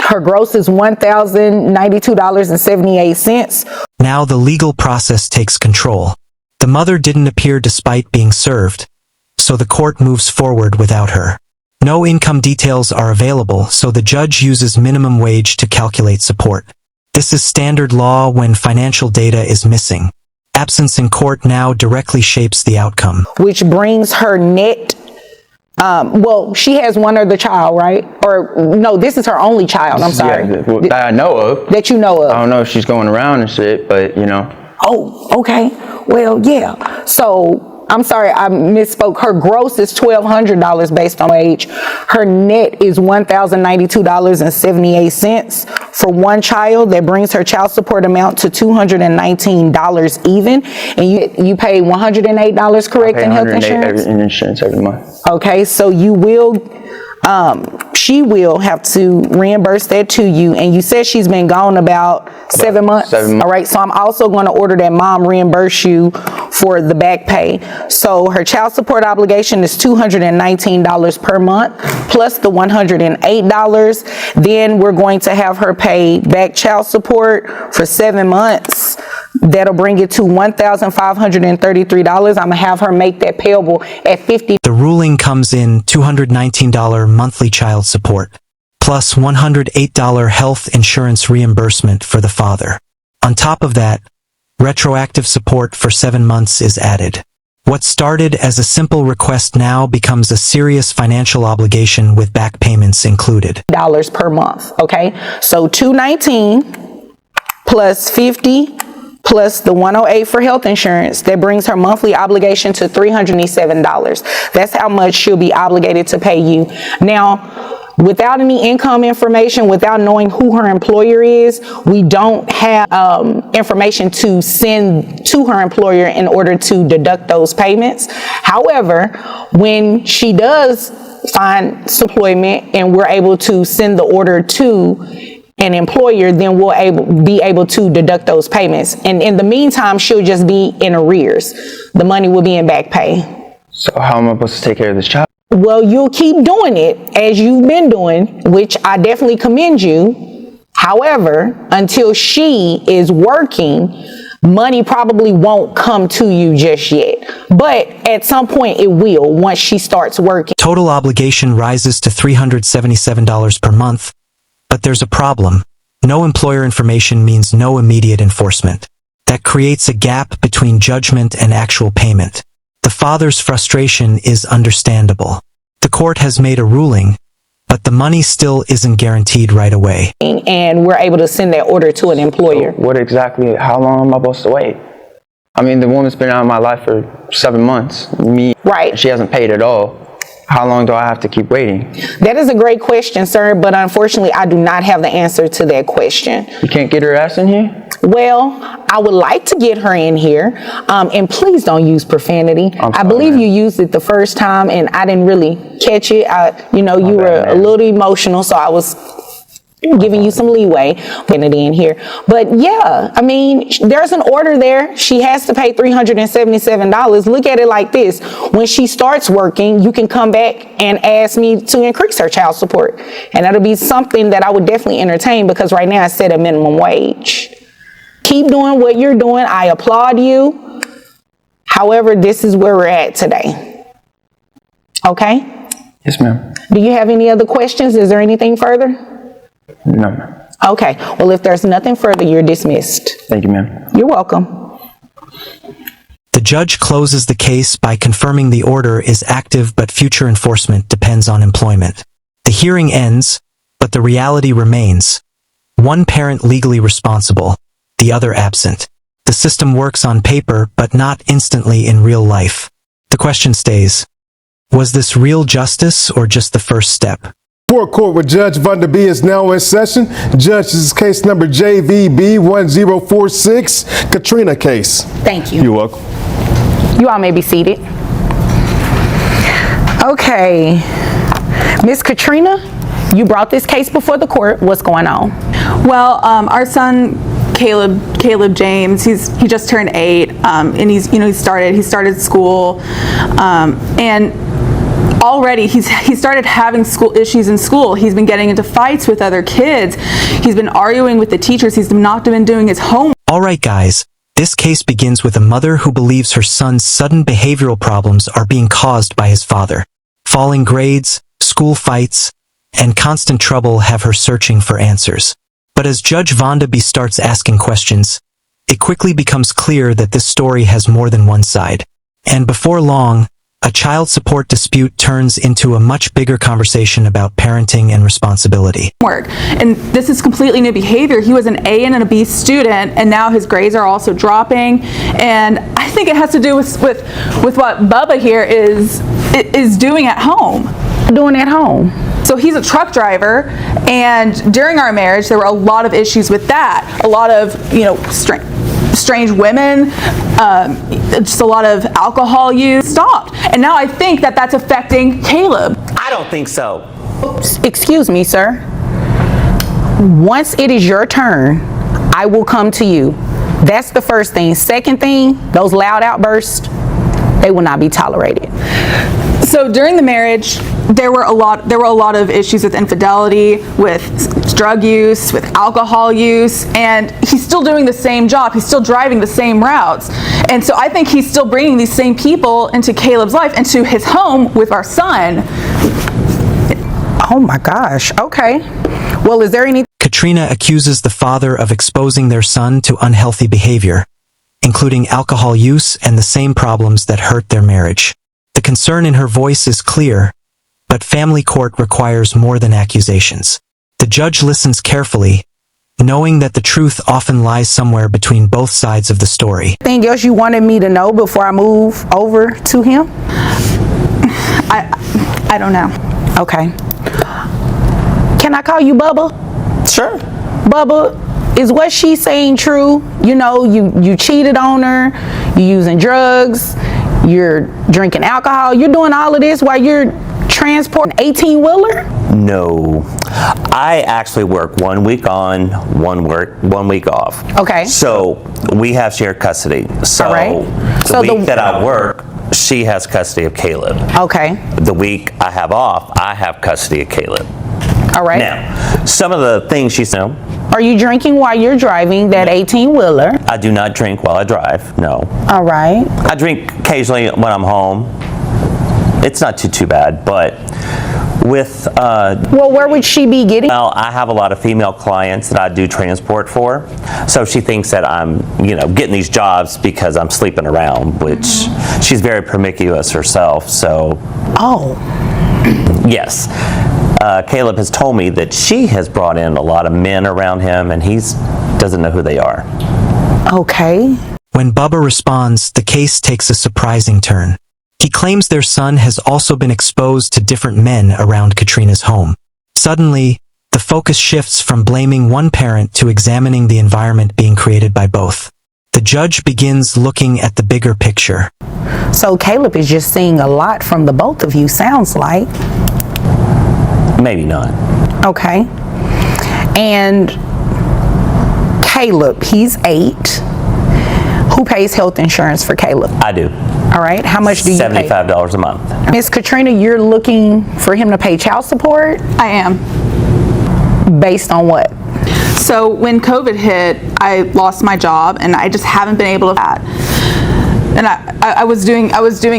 her gross is $1,092.78. Now the legal process takes control. The mother didn't appear despite being served, so the court moves forward without her. No income details are available, so the judge uses minimum wage to calculate support. This is standard law when financial data is missing. Absence in court now directly shapes the outcome. Which brings her net, well, she has one other child, right? Or no, this is her only child, I'm sorry. Yeah, that I know of. That you know of. I don't know if she's going around and shit, but you know. Oh, okay. Well, yeah. So, I'm sorry, I misspoke. Her gross is $1,200 based on wage. Her net is $1,092.78 for one child. That brings her child support amount to $219 even. And you pay $108, correct, in health insurance? In insurance every month. Okay, so you will, she will have to reimburse that to you. And you said she's been gone about 7 months. 7 months. All right, so I'm also going to order that mom reimburse you for the back pay. So her child support obligation is $219 per month plus the $108. Then we're going to have her pay back child support for 7 months. That'll bring it to $1,533. I'm gonna have her make that payable at $50. The ruling comes in $219 monthly child support, plus $108 health insurance reimbursement for the father. On top of that, retroactive support for 7 months is added. What started as a simple request now becomes a serious financial obligation with back payments included. Dollars per month, okay? So $219 plus $50 plus the $108 for health insurance, that brings her monthly obligation to $307. That's how much she'll be obligated to pay you. Now, without any income information, without knowing who her employer is, we don't have information to send to her employer in order to deduct those payments. However, when she does find employment and we're able to send the order to an employer, then we'll be able to deduct those payments. And in the meantime, she'll just be in arrears. The money will be in back pay. So how am I supposed to take care of this child? Well, you'll keep doing it as you've been doing, which I definitely commend you. However, until she is working, money probably won't come to you just yet. But at some point it will once she starts working. Total obligation rises to $377 per month. But there's a problem. No employer information means no immediate enforcement. That creates a gap between judgment and actual payment. The father's frustration is understandable. The court has made a ruling, but the money still isn't guaranteed right away. And we're able to send that order to an employer. So how long am I supposed to wait? I mean, the woman's been out of my life for 7 months. Right. She hasn't paid at all. How long do I have to keep waiting? That is a great question, sir, but unfortunately, I do not have the answer to that question. You can't get her ass in here? Well, I would like to get her in here, and please don't use profanity. I believe you used it the first time, and I didn't really catch it. You were a little emotional, so I was giving you some leeway getting it in here. But yeah, I mean, there's an order there. She has to pay $377. Look at it like this. When she starts working, you can come back and ask me to increase her child support. And that'll be something that I would definitely entertain, because right now I set a minimum wage. Keep doing what you're doing. I applaud you. However, this is where we're at today. Okay? Yes, ma'am. Do you have any other questions? Is there anything further? No, ma'am. Okay, well, if there's nothing further, you're dismissed. Thank you, ma'am. You're welcome. The judge closes the case by confirming the order is active but future enforcement depends on employment. The hearing ends, but the reality remains. One parent legally responsible, the other absent. The system works on paper but not instantly in real life. The question stays, was this real justice or just the first step? Court with Judge Vonda B is now in session. Judge, this is case number JVB 1046, Katrina case. Thank you. You're welcome. You all may be seated. Okay, Miss Katrina, you brought this case before the court. What's going on? Well, our son Caleb James, he just turned 8, and he started school, and already he started having school issues in school. He's been getting into fights with other kids. He's been arguing with the teachers. He's not been doing his homework. All right, guys. This case begins with a mother who believes her son's sudden behavioral problems are being caused by his father. Falling grades, school fights, and constant trouble have her searching for answers. But as Judge Vonda B starts asking questions, it quickly becomes clear that this story has more than one side. And before long, a child support dispute turns into a much bigger conversation about parenting and responsibility. And this is completely new behavior. He was an A and a B student, and now his grades are also dropping. And I think it has to do with what Bubba here is doing at home. Doing at home? So he's a truck driver, and during our marriage, there were a lot of issues with that. A lot of, strange women, just a lot of alcohol use. Stopped. And now I think that that's affecting Caleb. I don't think so. Excuse me, sir. Once it is your turn, I will come to you. That's the first thing. Second thing, those loud outbursts, they will not be tolerated. So during the marriage, there were a lot of issues with infidelity, with drug use, with alcohol use, and he's still doing the same job. He's still driving the same routes. And so I think he's still bringing these same people into Caleb's life, into his home with our son. Oh my gosh. Okay. Well, is there any... Katrina accuses the father of exposing their son to unhealthy behavior, including alcohol use and the same problems that hurt their marriage. The concern in her voice is clear, but family court requires more than accusations. The judge listens carefully, knowing that the truth often lies somewhere between both sides of the story. Anything else you wanted me to know before I move over to him? I don't know. Okay. Can I call you Bubba? Sure. Bubba, is what she's saying true? You cheated on her, you're using drugs, you're drinking alcohol, you're doing all of this while you're transporting 18-wheeler? No. I actually work 1 week on, 1 week off. Okay. So we have shared custody. So all right. the week that I work, she has custody of Caleb. Okay. The week I have off, I have custody of Caleb. All right. Now, some of the things she said. Are you drinking while you're driving that 18-wheeler? I do not drink while I drive, no. All right. I drink occasionally when I'm home. It's not too bad, but with... well, where would she be getting? Well, I have a lot of female clients that I do transport for, so she thinks that I'm, getting these jobs because I'm sleeping around, which she's very promiscuous herself, so... Oh. Yes. Caleb has told me that she has brought in a lot of men around him, and he doesn't know who they are. Okay. When Bubba responds, the case takes a surprising turn. He claims their son has also been exposed to different men around Katrina's home. Suddenly, the focus shifts from blaming one parent to examining the environment being created by both. The judge begins looking at the bigger picture. So Caleb is just seeing a lot from the both of you, sounds like. Maybe not. Okay. And Caleb, he's 8. Who pays health insurance for Caleb? I do. All right. How much do you pay? $75 a month. Miss Katrina, you're looking for him to pay child support? I am. Based on what? So when COVID hit, I lost my job, and I just haven't been able to. And I was doing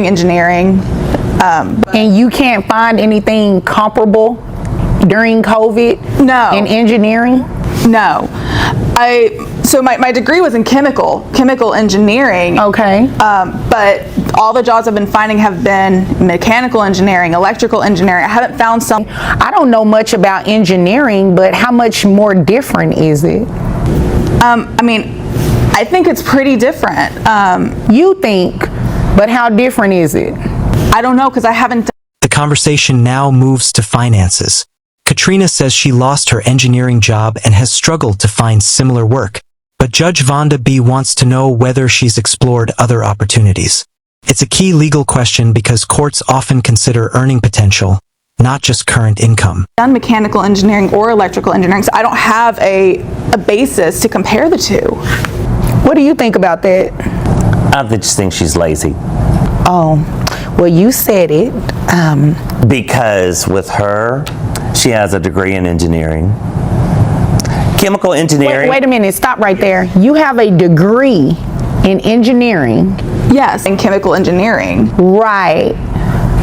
engineering. And you can't find anything comparable during COVID? No. In engineering? No. So my degree was in chemical engineering. Okay. But all the jobs I've been finding have been mechanical engineering, electrical engineering. I haven't found some. I don't know much about engineering, but how much more different is it? I mean, I think it's pretty different. You think, but how different is it? I don't know, because I haven't. The conversation now moves to finances. Katrina says she lost her engineering job and has struggled to find similar work, but Judge Vonda B wants to know whether she's explored other opportunities. It's a key legal question because courts often consider earning potential, not just current income. Done mechanical engineering or electrical engineering, so I don't have a basis to compare the two. What do you think about that? I just think she's lazy. Oh, well, you said it. Because with her, she has a degree in engineering. Chemical engineering. Wait a minute, stop right there. You have a degree in engineering. Yes, in chemical engineering. Right.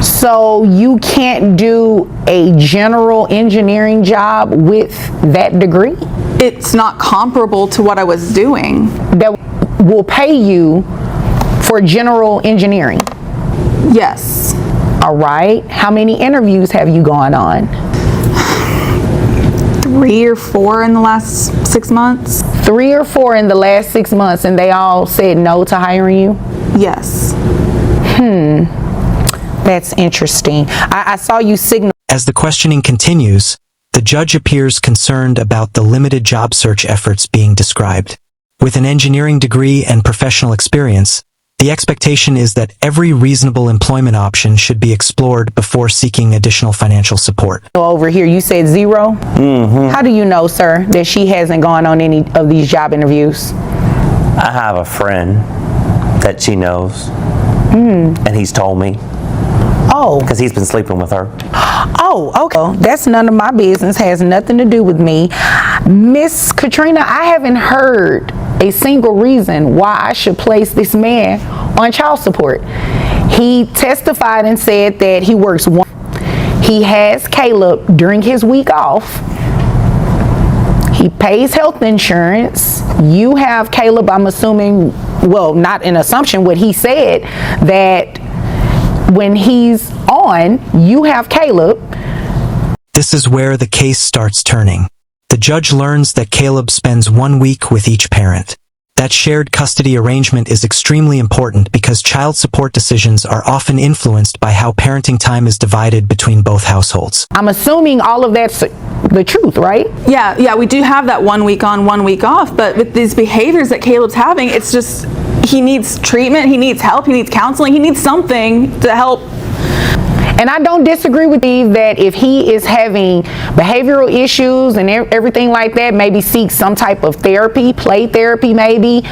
So you can't do a general engineering job with that degree? It's not comparable to what I was doing. That will pay you for general engineering? Yes. All right. How many interviews have you gone on? 3 or 4 in the last 6 months. 3 or 4 in the last 6 months, and they all said no to hiring you? Yes. That's interesting. I saw you signal. As the questioning continues, the judge appears concerned about the limited job search efforts being described. With an engineering degree and professional experience, the expectation is that every reasonable employment option should be explored before seeking additional financial support. Over here, you said 0? Mm-hmm. How do you know, sir, that she hasn't gone on any of these job interviews? I have a friend that she knows, and he's told me. Oh. Because he's been sleeping with her. Oh, okay. That's none of my business. Has nothing to do with me. Miss Katrina, I haven't heard a single reason why I should place this man on child support. He testified and said that he works he has Caleb during his week off. He pays health insurance. You have Caleb, I'm assuming, well, not an assumption, what he said, that when he's on, you have Caleb. This is where the case starts turning. The judge learns that Caleb spends 1 week with each parent. That shared custody arrangement is extremely important because child support decisions are often influenced by how parenting time is divided between both households. I'm assuming all of that's the truth, right? Yeah, we do have that 1 week on, 1 week off, but with these behaviors that Caleb's having, it's just, he needs treatment, he needs help, he needs counseling, he needs something to help. And I don't disagree with you that if he is having behavioral issues and everything like that, maybe seek some type of therapy, play therapy maybe,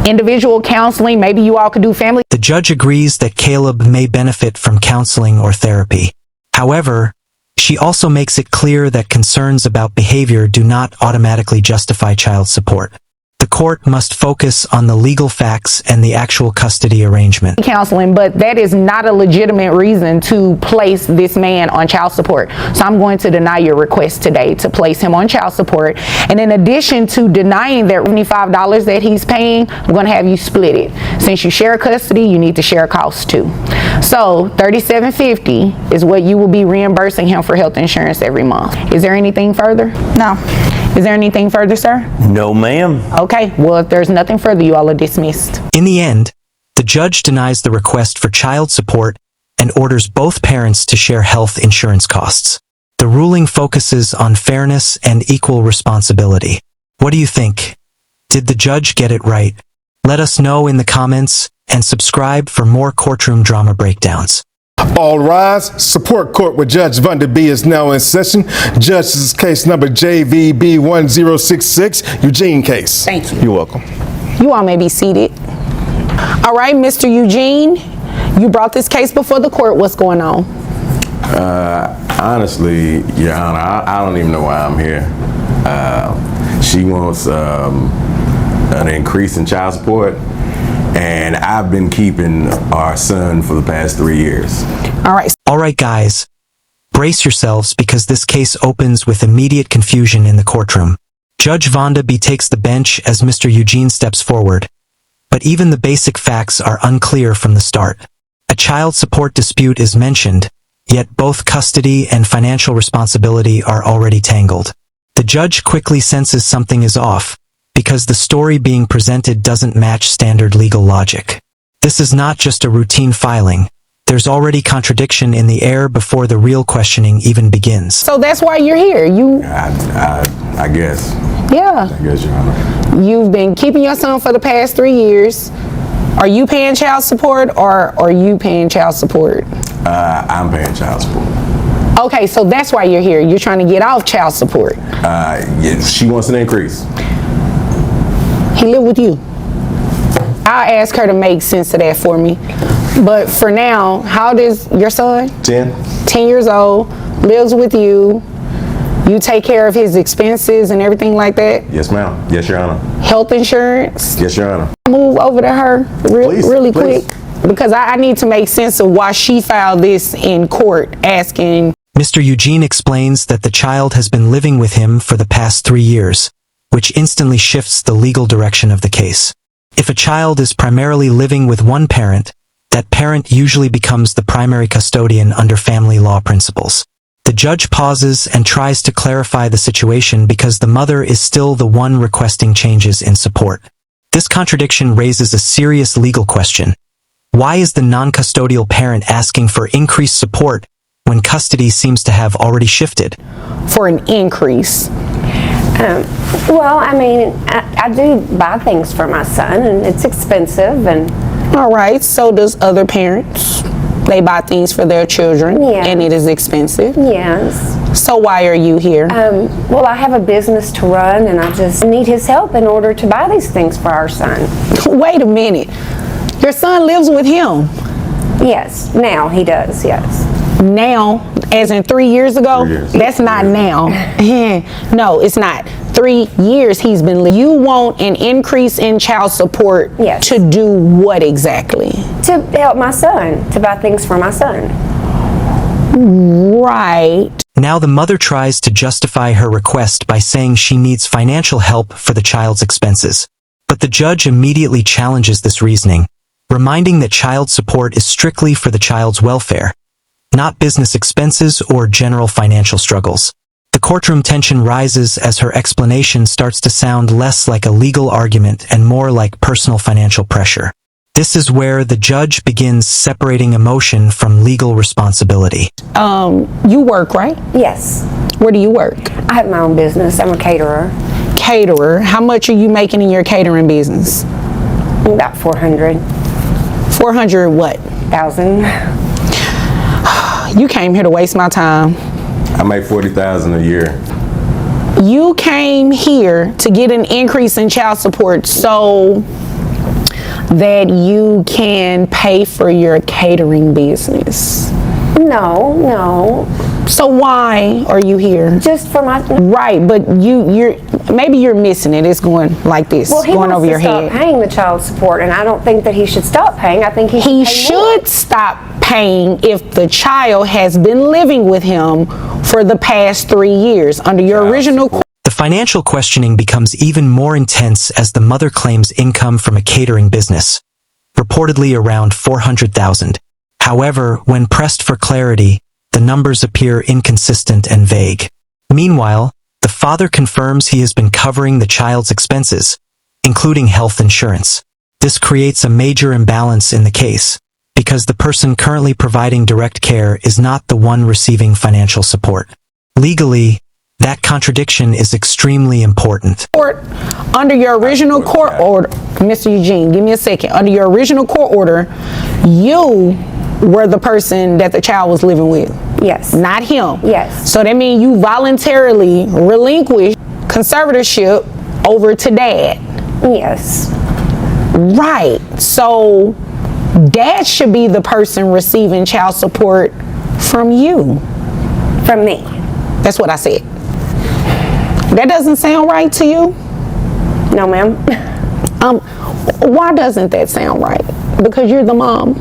individual counseling, maybe you all could do family. The judge agrees that Caleb may benefit from counseling or therapy. However, she also makes it clear that concerns about behavior do not automatically justify child support. The court must focus on the legal facts and the actual custody arrangement. Counseling, but that is not a legitimate reason to place this man on child support. So I'm going to deny your request today to place him on child support. And in addition to denying that $75 that he's paying, I'm going to have you split it. Since you share custody, you need to share costs too. So $37.50 is what you will be reimbursing him for health insurance every month. Is there anything further? No. Is there anything further, sir? No, ma'am. Okay, well, if there's nothing further, you all are dismissed. In the end, the judge denies the request for child support and orders both parents to share health insurance costs. The ruling focuses on fairness and equal responsibility. What do you think? Did the judge get it right? Let us know in the comments and subscribe for more courtroom drama breakdowns. All rise. Support court with Judge Vonda B is now in session. Judge, this is case number JVB 1066, Eugene case. Thank you. You're welcome. You all may be seated. All right, Mr. Eugene, you brought this case before the court. What's going on? Honestly, Your Honor, I don't even know why I'm here. She wants an increase in child support, and I've been keeping our son for the past 3 years. All right. All right, guys. Brace yourselves because this case opens with immediate confusion in the courtroom. Judge Vonda B takes the bench as Mr. Eugene steps forward. But even the basic facts are unclear from the start. A child support dispute is mentioned, yet both custody and financial responsibility are already tangled. The judge quickly senses something is off, because the story being presented doesn't match standard legal logic. This is not just a routine filing. There's already contradiction in the air before the real questioning even begins. So that's why you're here. I guess. Yeah. I guess, Your Honor. You've been keeping your son for the past 3 years. Are you paying child support or are you paying child support? I'm paying child support. Okay, so that's why you're here. You're trying to get off child support. Yes, she wants an increase. He live with you. I'll ask her to make sense of that for me. But for now, how old is your son? 10. 10 years old, lives with you. You take care of his expenses and everything like that? Yes, ma'am. Yes, Your Honor. Health insurance? Yes, Your Honor. Move over to her really please. quick because I need to make sense of why she filed this in court asking. Mr. Eugene explains that the child has been living with him for the past 3 years, which instantly shifts the legal direction of the case. If a child is primarily living with one parent, that parent usually becomes the primary custodian under family law principles. The judge pauses and tries to clarify the situation because the mother is still the one requesting changes in support. This contradiction raises a serious legal question. Why is the non-custodial parent asking for increased support when custody seems to have already shifted? For an increase. Well, I mean, I do buy things for my son, and it's expensive. And all right, so does other parents. They buy things for their children, Yes. and it is expensive. yes, So why are you here? well, I have a business to run, and I just need his help in order to buy these things for our son. Wait a minute. Your son lives with him Yes, now he does. Yes. now, as in 3 years ago? 3 years. That's not now. No, it's not. 3 years he's been living. You want an increase in child support Yes. to do what exactly? To help my son, to buy things for my son. Right. Now the mother tries to justify her request by saying she needs financial help for the child's expenses. But the judge immediately challenges this reasoning, reminding that child support is strictly for the child's welfare, not business expenses or general financial struggles. The courtroom tension rises as her explanation starts to sound less like a legal argument and more like personal financial pressure. This is where the judge begins separating emotion from legal responsibility. You work, right? Yes. Where do you work? I have my own business. I'm a caterer. Caterer. How much are you making in your catering business? About 400,000. 400 what? You came here to waste my time. I make $40,000 a year. You came here to get an increase in child support so that you can pay for your catering business. No. So why are you here? Just for my. Right, but you're maybe you're missing it. It's going like this, Well, he going wants over to your stop head. paying the child support, and I don't think that he should stop paying. I think he He should pay more. should stop paying if the child has been living with him for the past 3 years under your original. The financial questioning becomes even more intense as the mother claims income from a catering business, reportedly around $400,000. However, when pressed for clarity, the numbers appear inconsistent and vague. Meanwhile, the father confirms he has been covering the child's expenses, including health insurance. This creates a major imbalance in the case, because the person currently providing direct care is not the one receiving financial support. Legally, that contradiction is extremely important. Under your original court order, Mr. Eugene, give me a second. Under your original court order, you were the person that the child was living with. Yes. Not him. Yes. So that means you voluntarily relinquished conservatorship over to dad. Yes. Right. So dad should be the person receiving child support from you. From me. That's what I said. That doesn't sound right to you? No, ma'am. Why doesn't that sound right? Because you're the mom.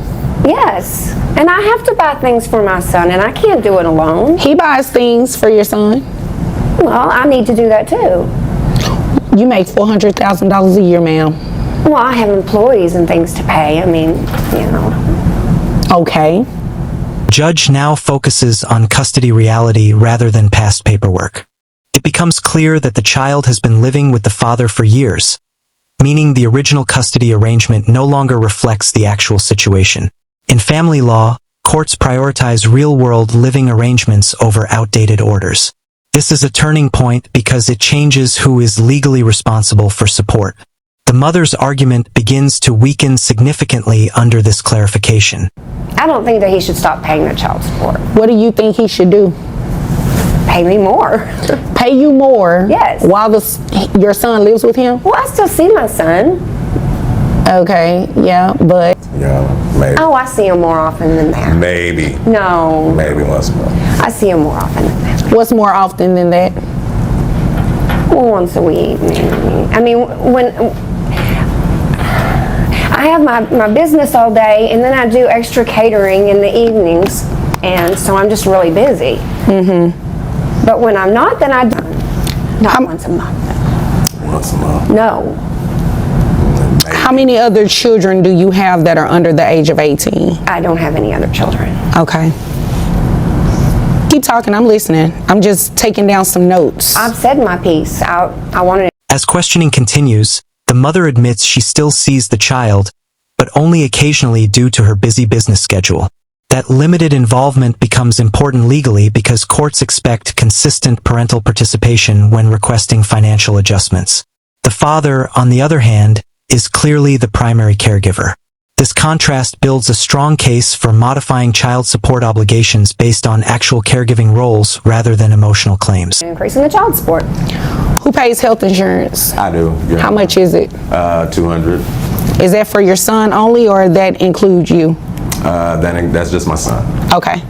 Yes, and I have to buy things for my son, and I can't do it alone. He buys things for your son. Well, I need to do that too. You make $400,000 a year, ma'am. Well, I have employees and things to pay. I mean, you know. Okay. Judge now focuses on custody reality rather than past paperwork. It becomes clear that the child has been living with the father for years, meaning the original custody arrangement no longer reflects the actual situation. In family law, courts prioritize real-world living arrangements over outdated orders. This is a turning point because it changes who is legally responsible for support. The mother's argument begins to weaken significantly under this clarification. I don't think that he should stop paying the child support. What do you think he should do? Pay me more. Pay you more? Yes. While your son lives with him? Well, I still see my son. Okay, yeah, but... Yeah, maybe. Oh, I see him more often than that. Maybe. No. Maybe once a month. I see him more often than that. What's more often than that? Well, once a week. I mean, when I have my business all day, and then I do extra catering in the evenings, and so I'm just really busy. Mm-hmm. But when I'm not, then I don't. Not once a month. Once a month. No. How many other children do you have that are under the age of 18? I don't have any other children. Okay. Keep talking, I'm listening. I'm just taking down some notes. I've said my piece. I wanted to. As questioning continues, the mother admits she still sees the child, but only occasionally due to her busy business schedule. That limited involvement becomes important legally because courts expect consistent parental participation when requesting financial adjustments. The father, on the other hand, is clearly the primary caregiver. This contrast builds a strong case for modifying child support obligations based on actual caregiving roles rather than emotional claims. Increasing the child support. Who pays health insurance? I do. Yeah. How much is it? 200. Is that for your son only, or that includes you? That's just my son. Okay.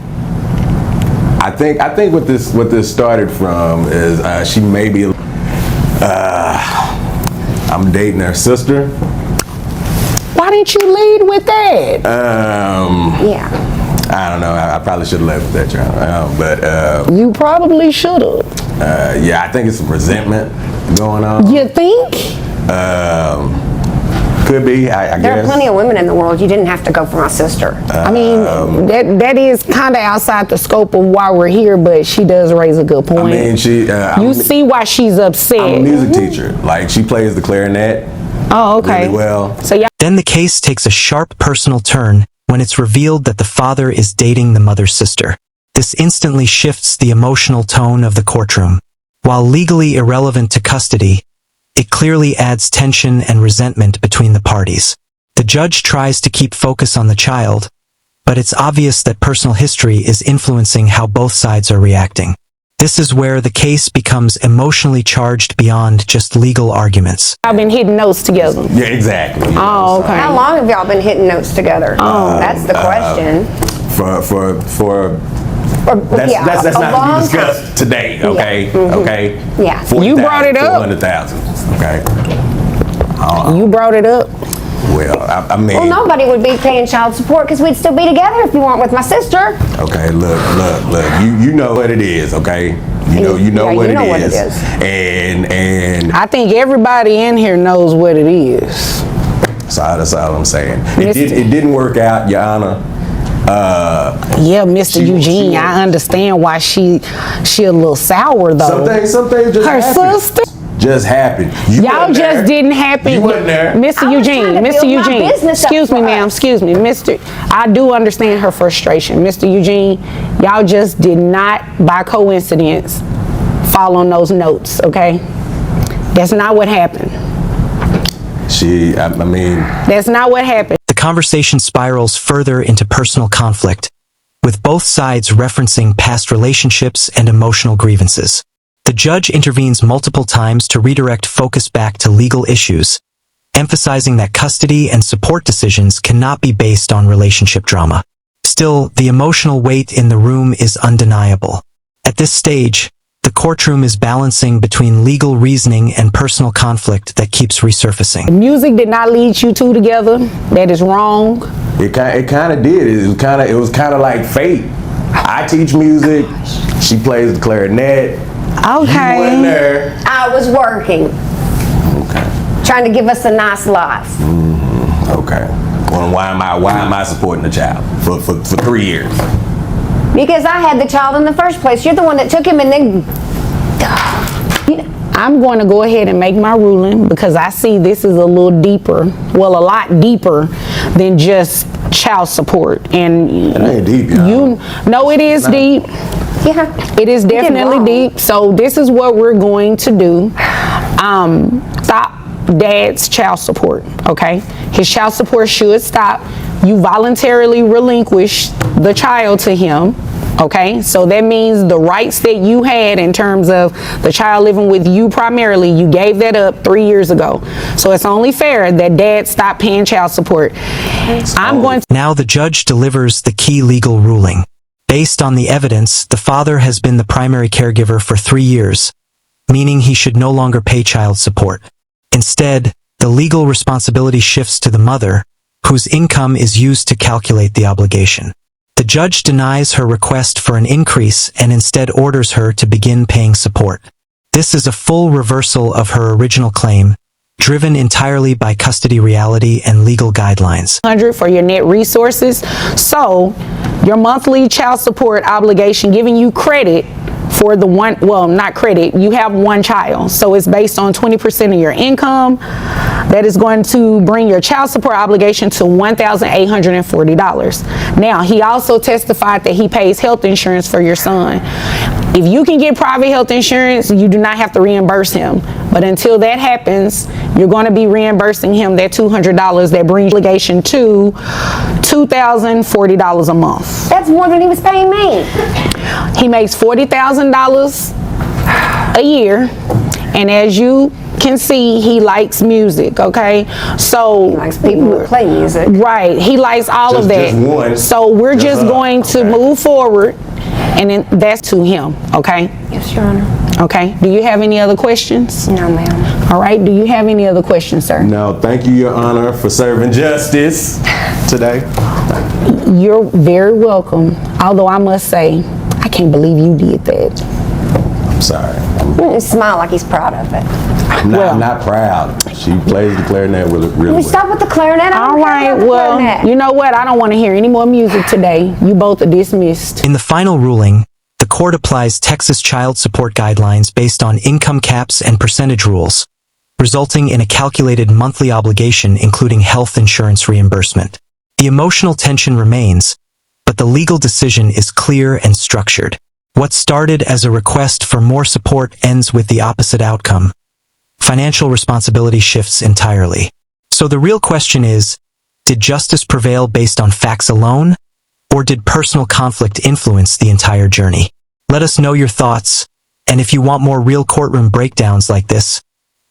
I think what this started from is she may be. I'm dating her sister. Why didn't you lead with that? Yeah. I don't know. I probably should have left with that, child. But You probably should have. yeah, I think it's some resentment going on. You think? Could be. I guess. There are plenty of women in the world. You didn't have to go for my sister. I mean, that is kind of outside the scope of why we're here, but she does raise a good point. I mean, you see why she's upset. I'm a music teacher. Like, she plays the clarinet. Oh, okay. Really well. So yeah. Then the case takes a sharp personal turn when it's revealed that the father is dating the mother's sister. This instantly shifts the emotional tone of the courtroom. While legally irrelevant to custody, it clearly adds tension and resentment between the parties. The judge tries to keep focus on the child, but it's obvious that personal history is influencing how both sides are reacting. This is where the case becomes emotionally charged beyond just legal arguments. I've been hitting notes together. Yeah, exactly. Oh, okay. How long have y'all been hitting notes together? That's the question. That's not to be discussed today, okay? Yeah. Mm-hmm. Okay? Yeah. You brought it up. 400,000, okay? You brought it up. Well, I mean... Well, nobody would be paying child support because we'd still be together if you weren't with my sister. Okay, look. You know what it is, okay? You know what it is. And I think everybody in here knows what it is. so that's all I'm saying. It didn't work out, Your Honor. Yeah, Mr. Eugene, I understand why she a little sour though. Some things just Her happen. sister. Just happened. Y'all just didn't happen. You wasn't there. Mr. Eugene, Mr. Eugene. Excuse me, ma'am. Excuse me, Mr. I do understand her frustration. Mr. Eugene, y'all just did not, by coincidence, fall on those notes, okay? That's not what happened. I mean... That's not what happened. The conversation spirals further into personal conflict, with both sides referencing past relationships and emotional grievances. The judge intervenes multiple times to redirect focus back to legal issues, emphasizing that custody and support decisions cannot be based on relationship drama. Still, the emotional weight in the room is undeniable. At this stage, the courtroom is balancing between legal reasoning and personal conflict that keeps resurfacing. Music did not lead you two together. That is wrong. It kind of did. It was kind of like fate. I teach music. She plays the clarinet. Okay. You wasn't there. I was working, Okay. trying to give us a nice life. Okay. Well, why am I supporting the child for 3 years? Because I had the child in the first place. You're the one that took him, and then I'm going to go ahead and make my ruling because I see this is a little deeper, well, a lot deeper than just child support. And It ain't deep, y'all. no, it is deep. yeah, It is definitely wrong. deep. So this is what we're going to do. Stop dad's child support, okay? His child support should stop. You voluntarily relinquish the child to him, okay? So that means the rights that you had in terms of the child living with you primarily, you gave that up 3 years ago. So it's only fair that dad stop paying child support. I'm going to Now the judge delivers the key legal ruling. Based on the evidence, the father has been the primary caregiver for 3 years, meaning he should no longer pay child support. Instead, the legal responsibility shifts to the mother, whose income is used to calculate the obligation. The judge denies her request for an increase and instead orders her to begin paying support. This is a full reversal of her original claim, driven entirely by custody reality and legal guidelines. $100 for your net resources. So your monthly child support obligation giving you credit for the one, well, not credit, you have one child. So it's based on 20% of your income. That is going to bring your child support obligation to $1,840. Now, he also testified that he pays health insurance for your son. If you can get private health insurance, you do not have to reimburse him. But until that happens, you're going to be reimbursing him that $200 that brings obligation to $2,040 a month. that's more than he was paying me. He makes $40,000 a year, and as you can see, he likes music, okay? So He likes people who play music. right, he likes all of that. Just one. So we're just her. going to move forward, and then that's to him, okay? Yes, Your Honor. Okay, do you have any other questions? No, ma'am. All right, do you have any other questions, sir? No, thank you, Your Honor, for serving justice today. You're very welcome, although I must say, I can't believe you did that. I'm sorry. He smile like he's proud of it. Well- I'm not proud. She plays the clarinet with it really We well. stop with the clarinet. I All don't care right, about the well, clarinet. you know what? I don't want to hear any more music today. You both are dismissed. In the final ruling, the court applies Texas child support guidelines based on income caps and percentage rules, resulting in a calculated monthly obligation including health insurance reimbursement. The emotional tension remains, but the legal decision is clear and structured. What started as a request for more support ends with the opposite outcome. Financial responsibility shifts entirely. So the real question is, did justice prevail based on facts alone, or did personal conflict influence the entire journey? Let us know your thoughts, and if you want more real courtroom breakdowns like this,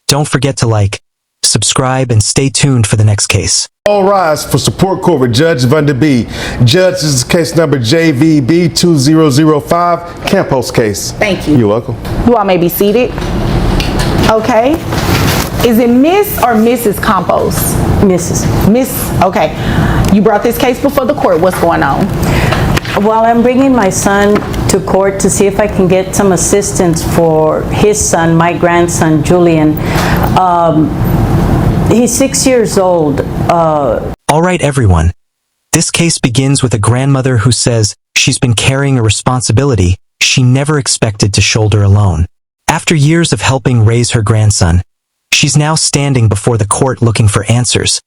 don't forget to like, subscribe, and stay tuned for the next case. All rise for support court with Judge Vonda B. Judge, this is case number JVB 2005, Campos case. Thank you. You're welcome. You all may be seated. Okay. Is it Miss or Mrs. Campos? Mrs. Miss, okay. You brought this case before the court. What's going on? Well, I'm bringing my son to court to see if I can get some assistance for his son, my grandson, Julian. He's 6 years old. All right, everyone. This case begins with a grandmother who says she's been carrying a responsibility she never expected to shoulder alone. After years of helping raise her grandson, she's now standing before the court looking for answers,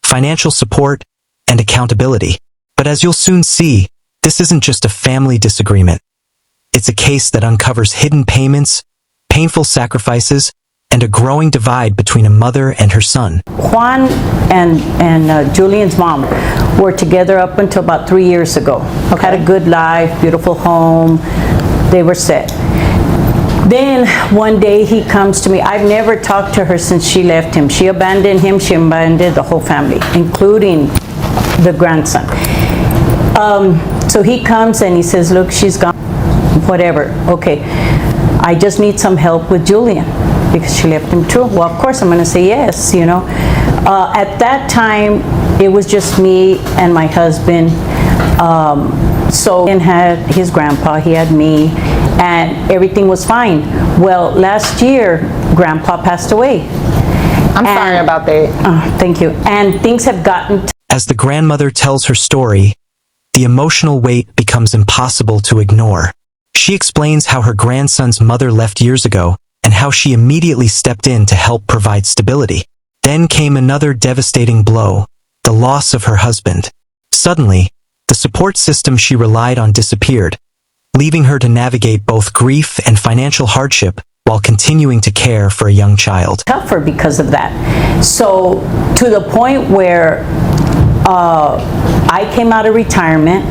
financial support, and accountability. But as you'll soon see, this isn't just a family disagreement. It's a case that uncovers hidden payments, painful sacrifices, and a growing divide between a mother and her son. Juan and Julian's mom were together up until about 3 years ago. Had a good life, beautiful home. They were set. Then one day he comes to me. I've never talked to her since she left him. She abandoned him. She abandoned the whole family, including the grandson. So he comes and he says, look, she's gone, whatever. Okay, I just need some help with Julian because she left him too. Well, of course I'm going to say yes, you know. At that time, It was just me and my husband. So he had his grandpa, he had me, and everything was fine. Well, last year, Grandpa passed away. I'm sorry about that. Thank you. And things have gotten... As the grandmother tells her story, the emotional weight becomes impossible to ignore. She explains how her grandson's mother left years ago and how she immediately stepped in to help provide stability. Then came another devastating blow, the loss of her husband. Suddenly, the support system she relied on disappeared, leaving her to navigate both grief and financial hardship while continuing to care for a young child. Tougher because of that. So to the point where I came out of retirement,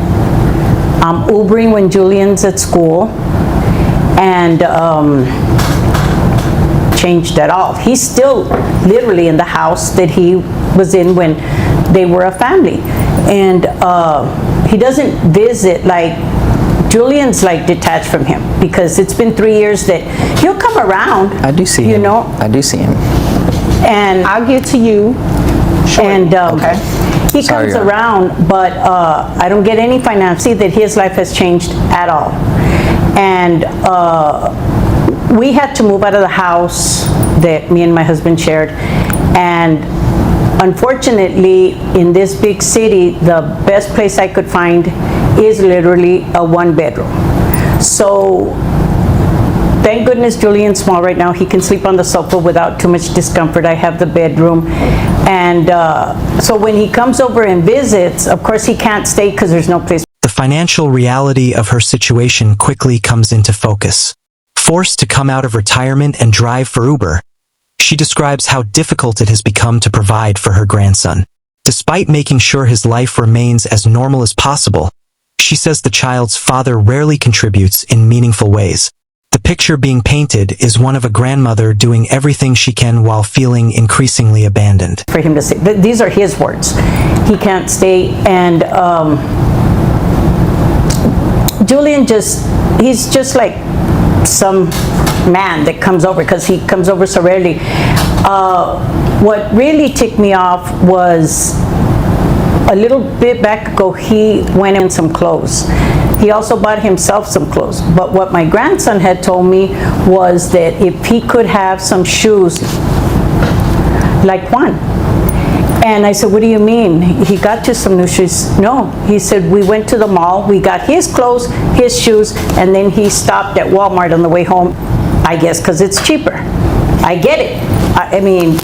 I'm Ubering when Julian's at school, and changed at all. He's still literally in the house that he was in when they were a family. And he doesn't visit, like, Julian's like detached from him because it's been 3 years that he'll come around. I do see him. You know? I do see him. And I'll get to you. And Okay. he Sorry, comes around, but I don't get any finance. See that his life has changed at all. And we had to move out of the house that me and my husband shared. And unfortunately, in this big city, the best place I could find is literally a one-bedroom. So thank goodness Julian's small right now. He can sleep on the sofa without too much discomfort. I have the bedroom. And so when he comes over and visits, of course he can't stay because there's no place. The financial reality of her situation quickly comes into focus. Forced to come out of retirement and drive for Uber, she describes how difficult it has become to provide for her grandson. Despite making sure his life remains as normal as possible, she says the child's father rarely contributes in meaningful ways. The picture being painted is one of a grandmother doing everything she can while feeling increasingly abandoned. For him to say, these are his words. He can't stay, and Julian he's just like some man that comes over because he comes over so rarely. What really ticked me off was a little bit back ago, he went in some clothes. He also bought himself some clothes. But what my grandson had told me was that if he could have some shoes like Juan. And I said, what do you mean? He got you some new shoes? No. He said, we went to the mall, we got his clothes, his shoes, and then he stopped at Walmart on the way home, I guess because it's cheaper. I get it. I mean,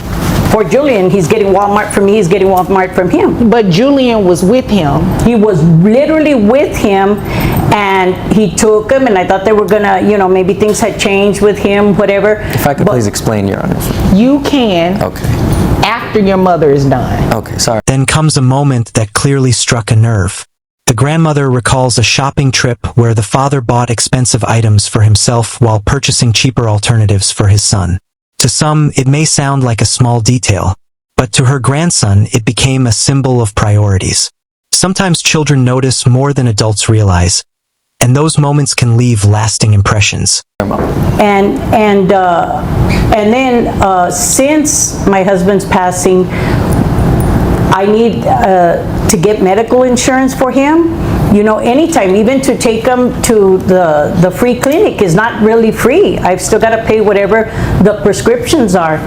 for Julian, he's getting Walmart from me, he's getting Walmart from him. But Julian was with him. He was literally with him, and he took him, and I thought they were gonna, you know, maybe things had changed with him, whatever. If I could please explain, Your Honor. You can. Okay. After your mother is done. Okay, sorry. Then comes a moment that clearly struck a nerve. The grandmother recalls a shopping trip where the father bought expensive items for himself while purchasing cheaper alternatives for his son. To some, it may sound like a small detail, but to her grandson, it became a symbol of priorities. Sometimes children notice more than adults realize, and those moments can leave lasting impressions. And then since my husband's passing, I need to get medical insurance for him. You know, anytime, even to take him to the free clinic is not really free. I've still got to pay whatever the prescriptions are.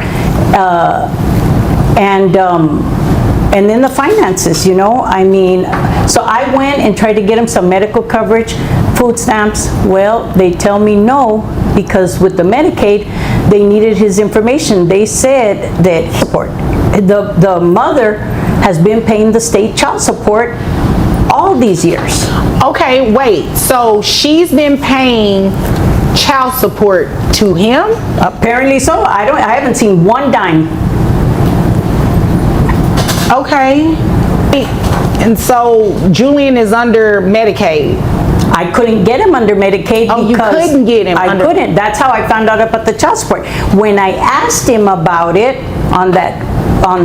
And then the finances, you know, I mean, so I went and tried to get him some medical coverage, food stamps. Well, they tell me no, because with the Medicaid, they needed his information. They said that support. The mother has been paying the state child support all these years. Okay, wait, so she's been paying child support to him? Apparently so. I haven't seen one dime. Okay. And so Julian is under Medicaid. I couldn't get him under Medicaid because you couldn't get him I couldn't. That's how I found out about the child support. When I asked him about it on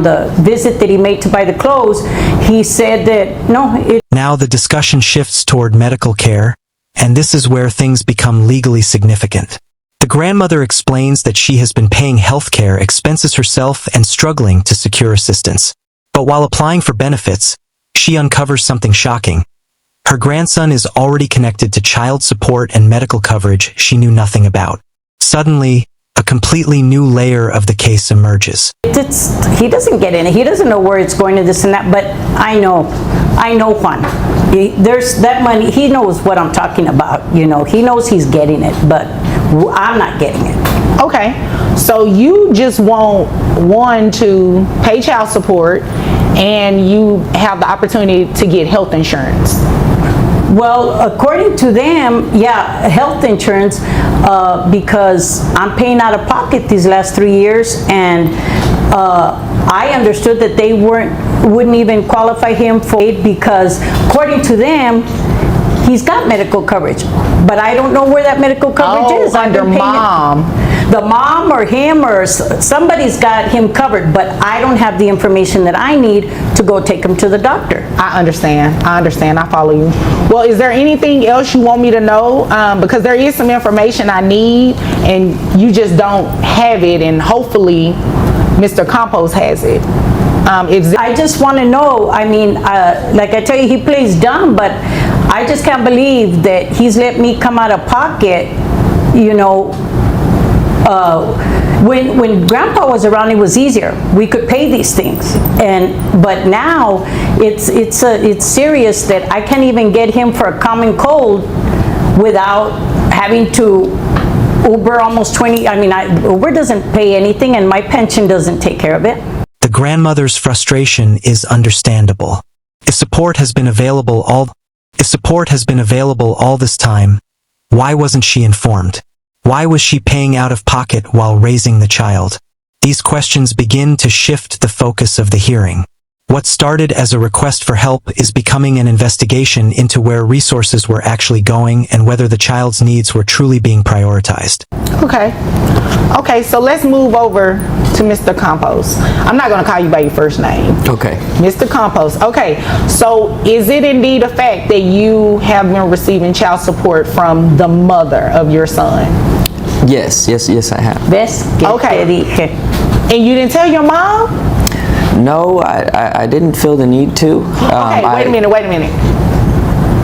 the visit that he made to buy the clothes, he said that no. Now the discussion shifts toward medical care, and this is where things become legally significant. The grandmother explains that she has been paying healthcare expenses herself and struggling to secure assistance. But while applying for benefits, she uncovers something shocking. Her grandson is already connected to child support and medical coverage she knew nothing about. Suddenly, a completely new layer of the case emerges. He doesn't get in it. He doesn't know where it's going to this and that, but I know Juan. There's that money. He knows what I'm talking about. You know, he knows he's getting it, but I'm not getting it. Okay, so you just want one to pay child support and you have the opportunity to get health insurance. Well, according to them, yeah, health insurance, because I'm paying out of pocket these last 3 years, and I understood that they wouldn't even qualify him for aid because, according to them, he's got medical coverage, but I don't know where that medical coverage is. Under mom. The mom or him or somebody's got him covered, but I don't have the information that I need to go take him to the doctor. I understand, I follow you. Well, is there anything else you want me to know? Because there is some information I need and you just don't have it, and hopefully Mr. Campos has it. I just want to know, I mean, like I tell you, he plays dumb, but I just can't believe that he's let me come out of pocket, you know. When Grandpa was around, it was easier. We could pay these things, but now it's serious that I can't even get him for a common cold without having to Uber almost 20. I mean, Uber doesn't pay anything, and my pension doesn't take care of it. The grandmother's frustration is understandable. If support has been available all this time, why wasn't she informed? Why was she paying out of pocket while raising the child? These questions begin to shift the focus of the hearing. What started as a request for help is becoming an investigation into where resources were actually going and whether the child's needs were truly being prioritized. Okay, so let's move over to Mr. Campos. I'm not going to call you by your first name. Okay. Mr. Campos. Okay, so is it indeed a fact that you have been receiving child support from the mother of your son? Yes, I have. Okay. And you didn't tell your mom? No, I didn't feel the need to. Okay, wait a minute.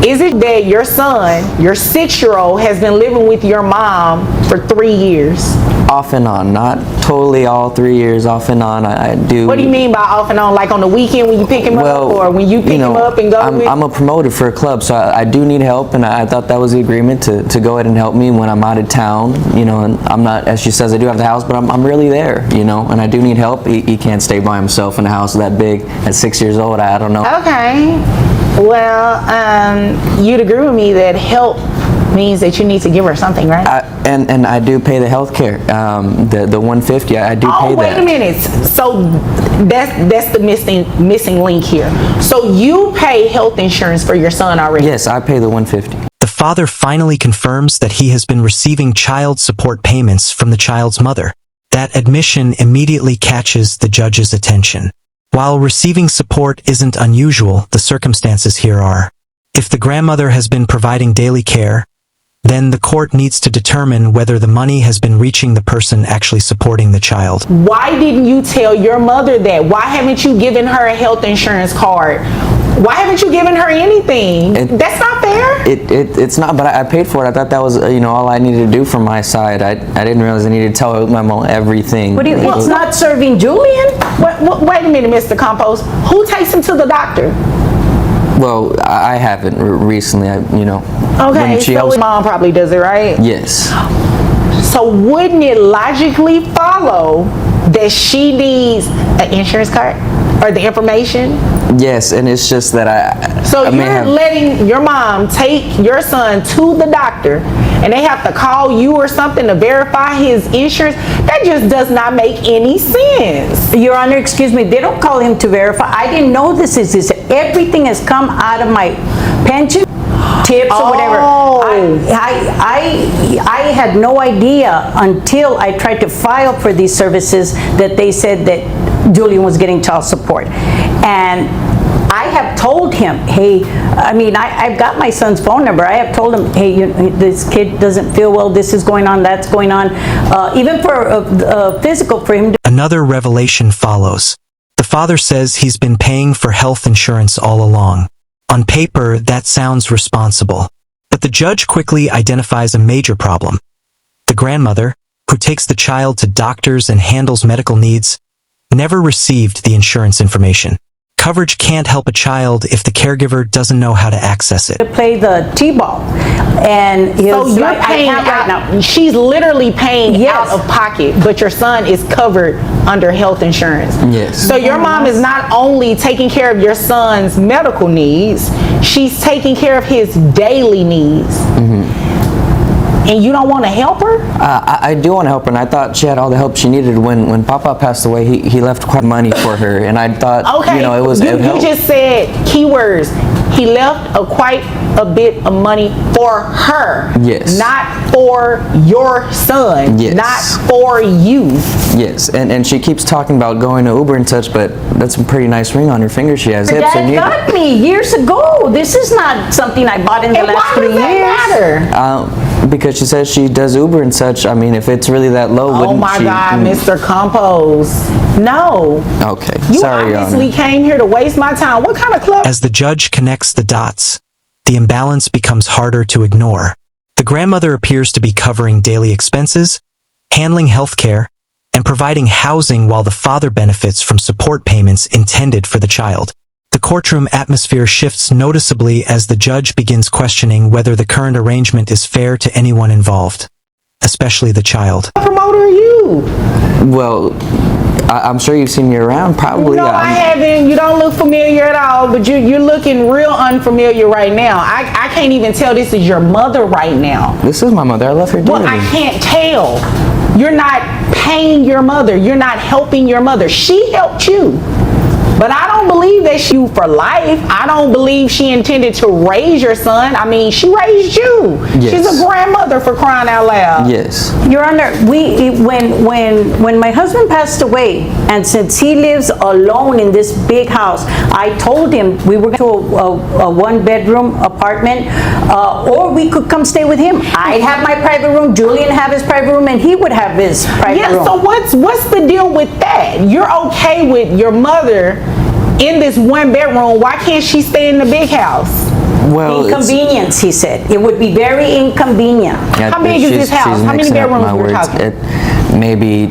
Is it that your son, your 6-year-old, has been living with your mom for 3 years? Off and on, not totally all 3 years, off and on. I do. What do you mean by off and on? Like on the weekend when you pick him up, or when you pick him up and go with? I'm a promoter for a club, so I do need help, and I thought that was the agreement to go ahead and help me when I'm out of town, you know, and I'm not, as she says, I do have the house, but I'm really there, you know, and I do need help. He can't stay by himself in a house that big at 6 years old. I don't know. Okay. Well, you'd agree with me that help means that you need to give her something, right? And I do pay the health care, the $150. I do pay that. Oh, wait a minute. So that's the missing link here. So you pay health insurance for your son already? Yes, I pay the $150. The father finally confirms that he has been receiving child support payments from the child's mother. That admission immediately catches the judge's attention. While receiving support isn't unusual, the circumstances here are. If the grandmother has been providing daily care, then the court needs to determine whether the money has been reaching the person actually supporting the child. Why didn't you tell your mother that? Why haven't you given her a health insurance card? Why haven't you given her anything? That's not fair. It's not, but I paid for it. I thought that was, all I needed to do from my side. I didn't realize I needed to tell my mom everything. What do you, it's not serving Julian? Wait a minute, Mr. Campos. Who takes him to the doctor? Well, I haven't recently, Okay, so his mom probably does it, right? Yes. So wouldn't it logically follow that she needs an insurance card or the information? Yes, and it's just that So you're letting your mom take your son to the doctor and they have to call you or something to verify his insurance? That just does not make any sense. Your Honor, excuse me, they don't call him to verify. I didn't know this. Everything has come out of my pension, tips or whatever. I had no idea until I tried to file for these services that they said that Julian was getting child support. And I have told him, hey, I've got my son's phone number. I have told him, hey, this kid doesn't feel well, this is going on, that's going on. Even for physical for him. Another revelation follows. The father says he's been paying for health insurance all along. On paper, that sounds responsible. But the judge quickly identifies a major problem. The grandmother, who takes the child to doctors and handles medical needs, never received the insurance information. Coverage can't help a child if the caregiver doesn't know how to access it. To play the t-ball, and So you're paying out, now. she's literally paying Yes. out of pocket, but your son is covered under health insurance. Yes. So your mom is not only taking care of your son's medical needs, she's taking care of his daily needs. And you don't want to help her? I do want to help her, and I thought she had all the help she needed. When Papa passed away, he left quite money for her, and I thought, Okay, it would you help. just said keywords. He left quite a bit of money for her. Yes. Not for your son. Yes. Not for you. Yes, and she keeps talking about going to Uber and such, but that's a pretty nice ring on her finger she has. Her Hips dad are got me years ago. This is not something I bought in the And last why 3 does that years. matter? Because she says she does Uber and such. I mean, if it's really that low, Oh wouldn't my she? God, Mr. Compose. No. Okay, You sorry, Your obviously Honor. came here to waste my time. What kind of club? As the judge connects the dots, the imbalance becomes harder to ignore. The grandmother appears to be covering daily expenses, handling health care, and providing housing while the father benefits from support payments intended for the child. The courtroom atmosphere shifts noticeably as the judge begins questioning whether the current arrangement is fair to anyone involved, especially the child. What promoter are you? Well, I'm sure you've seen me around, probably. No, I haven't. You don't look familiar at all, but you're looking real unfamiliar right now. I can't even tell this is your mother right now. This is my mother. I left her dead. Well, I can't tell. You're not paying your mother. You're not helping your mother. She helped you. But I don't believe that she for life. I don't believe she intended to raise your son. I mean, she raised you. Yes. She's a grandmother, for crying out loud. Yes. Your Honor, when my husband passed away, and since he lives alone in this big house, I told him we were going to a one-bedroom apartment, or we could come stay with him. I'd have my private room, Julian have his private room, and he would have his private Yeah, room. so what's the deal with that? You're okay with your mother in this one bedroom. Why can't she stay in the big house? Well, Inconvenience, he said. It would be very inconvenient. How big is this house? How many bedrooms we're talking? Maybe.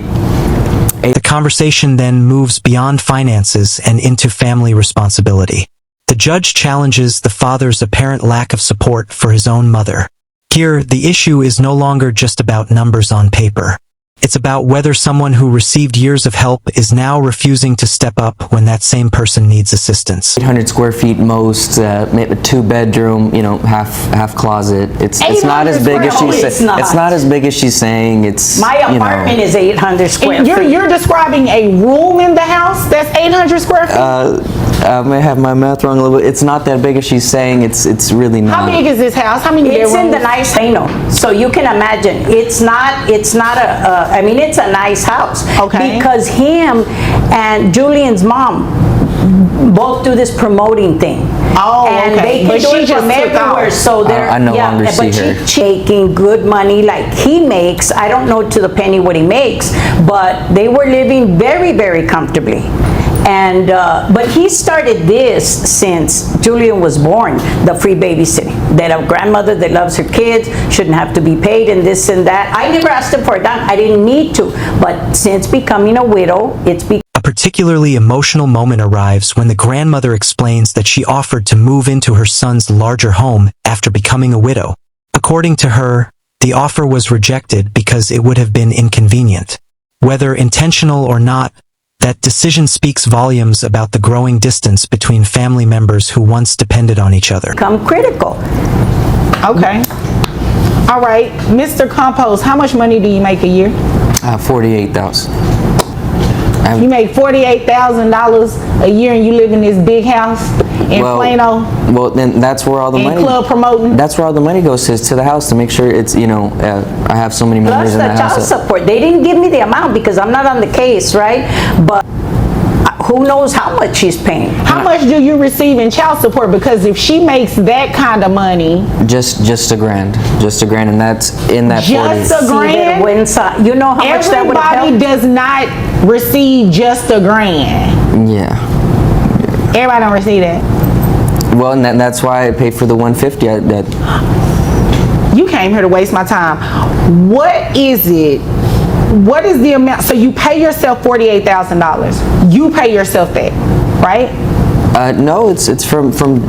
The conversation then moves beyond finances and into family responsibility. The judge challenges the father's apparent lack of support for his own mother. Here, the issue is no longer just about numbers on paper. It's about whether someone who received years of help is now refusing to step up when that same person needs assistance. 800 square feet most, maybe 2-bedroom, half closet. It's not as big as she's saying. It's not as big as she's saying. It's My apartment is 800 square feet. You're describing a room in the house that's 800 square feet? I may have my math wrong a little bit. It's not that big as she's saying. It's really not. How big is this house? How many bedrooms? It's in the nice Reno, so you can imagine. It's not I mean, it's a nice house. Okay. Because him and Julian's mom both do this promoting thing. Oh, and okay. they can But do she it just from took everywhere. off. So they're I no longer see but her. she's taking good money like he makes. I don't know to the penny what he makes, but they were living very, very comfortably. And but he started this since Julian was born, the free babysitting. That a grandmother that loves her kids shouldn't have to be paid and this and that. I never asked him for a dime. I didn't need to. But since becoming a widow, it's become A particularly emotional moment arrives when the grandmother explains that she offered to move into her son's larger home after becoming a widow. According to her, the offer was rejected because it would have been inconvenient. Whether intentional or not, that decision speaks volumes about the growing distance between family members who once depended on each other. critical. Okay. All right. Mr. Compose, how much money do you make a year? 48,000. You make $48,000 a year and you live in this big house in Plano? Well, then that's where all the money. Club promoting? That's where all the money goes to the house to make sure it's I have so many members Plus in the the house. child support. They didn't give me the amount because I'm not on the case, right? But who knows how much she's paying? How much do you receive in child support? Because if she makes that kind of money, Just $1,000, and that's in that 40. Just a grand? You know how much that would have everybody helped? does not receive just $1,000. Yeah. Everybody don't receive that. Well, and that's why I paid for the 150. You came here to waste my time. What is it? What is the amount? So you pay yourself $48,000. You pay yourself that, right? No, it's from from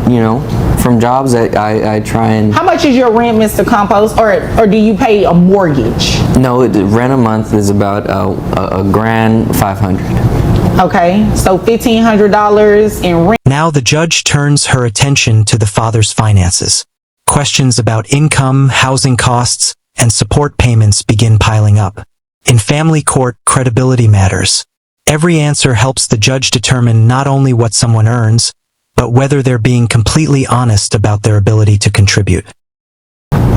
jobs that I try and. How much is your rent, Mr. Compost, or do you pay a mortgage? No, the rent a month is about $1,500. Okay, so $1,500 in rent. Now the judge turns her attention to the father's finances. Questions about income, housing costs, and support payments begin piling up. In family court, credibility matters. Every answer helps the judge determine not only what someone earns, but whether they're being completely honest about their ability to contribute.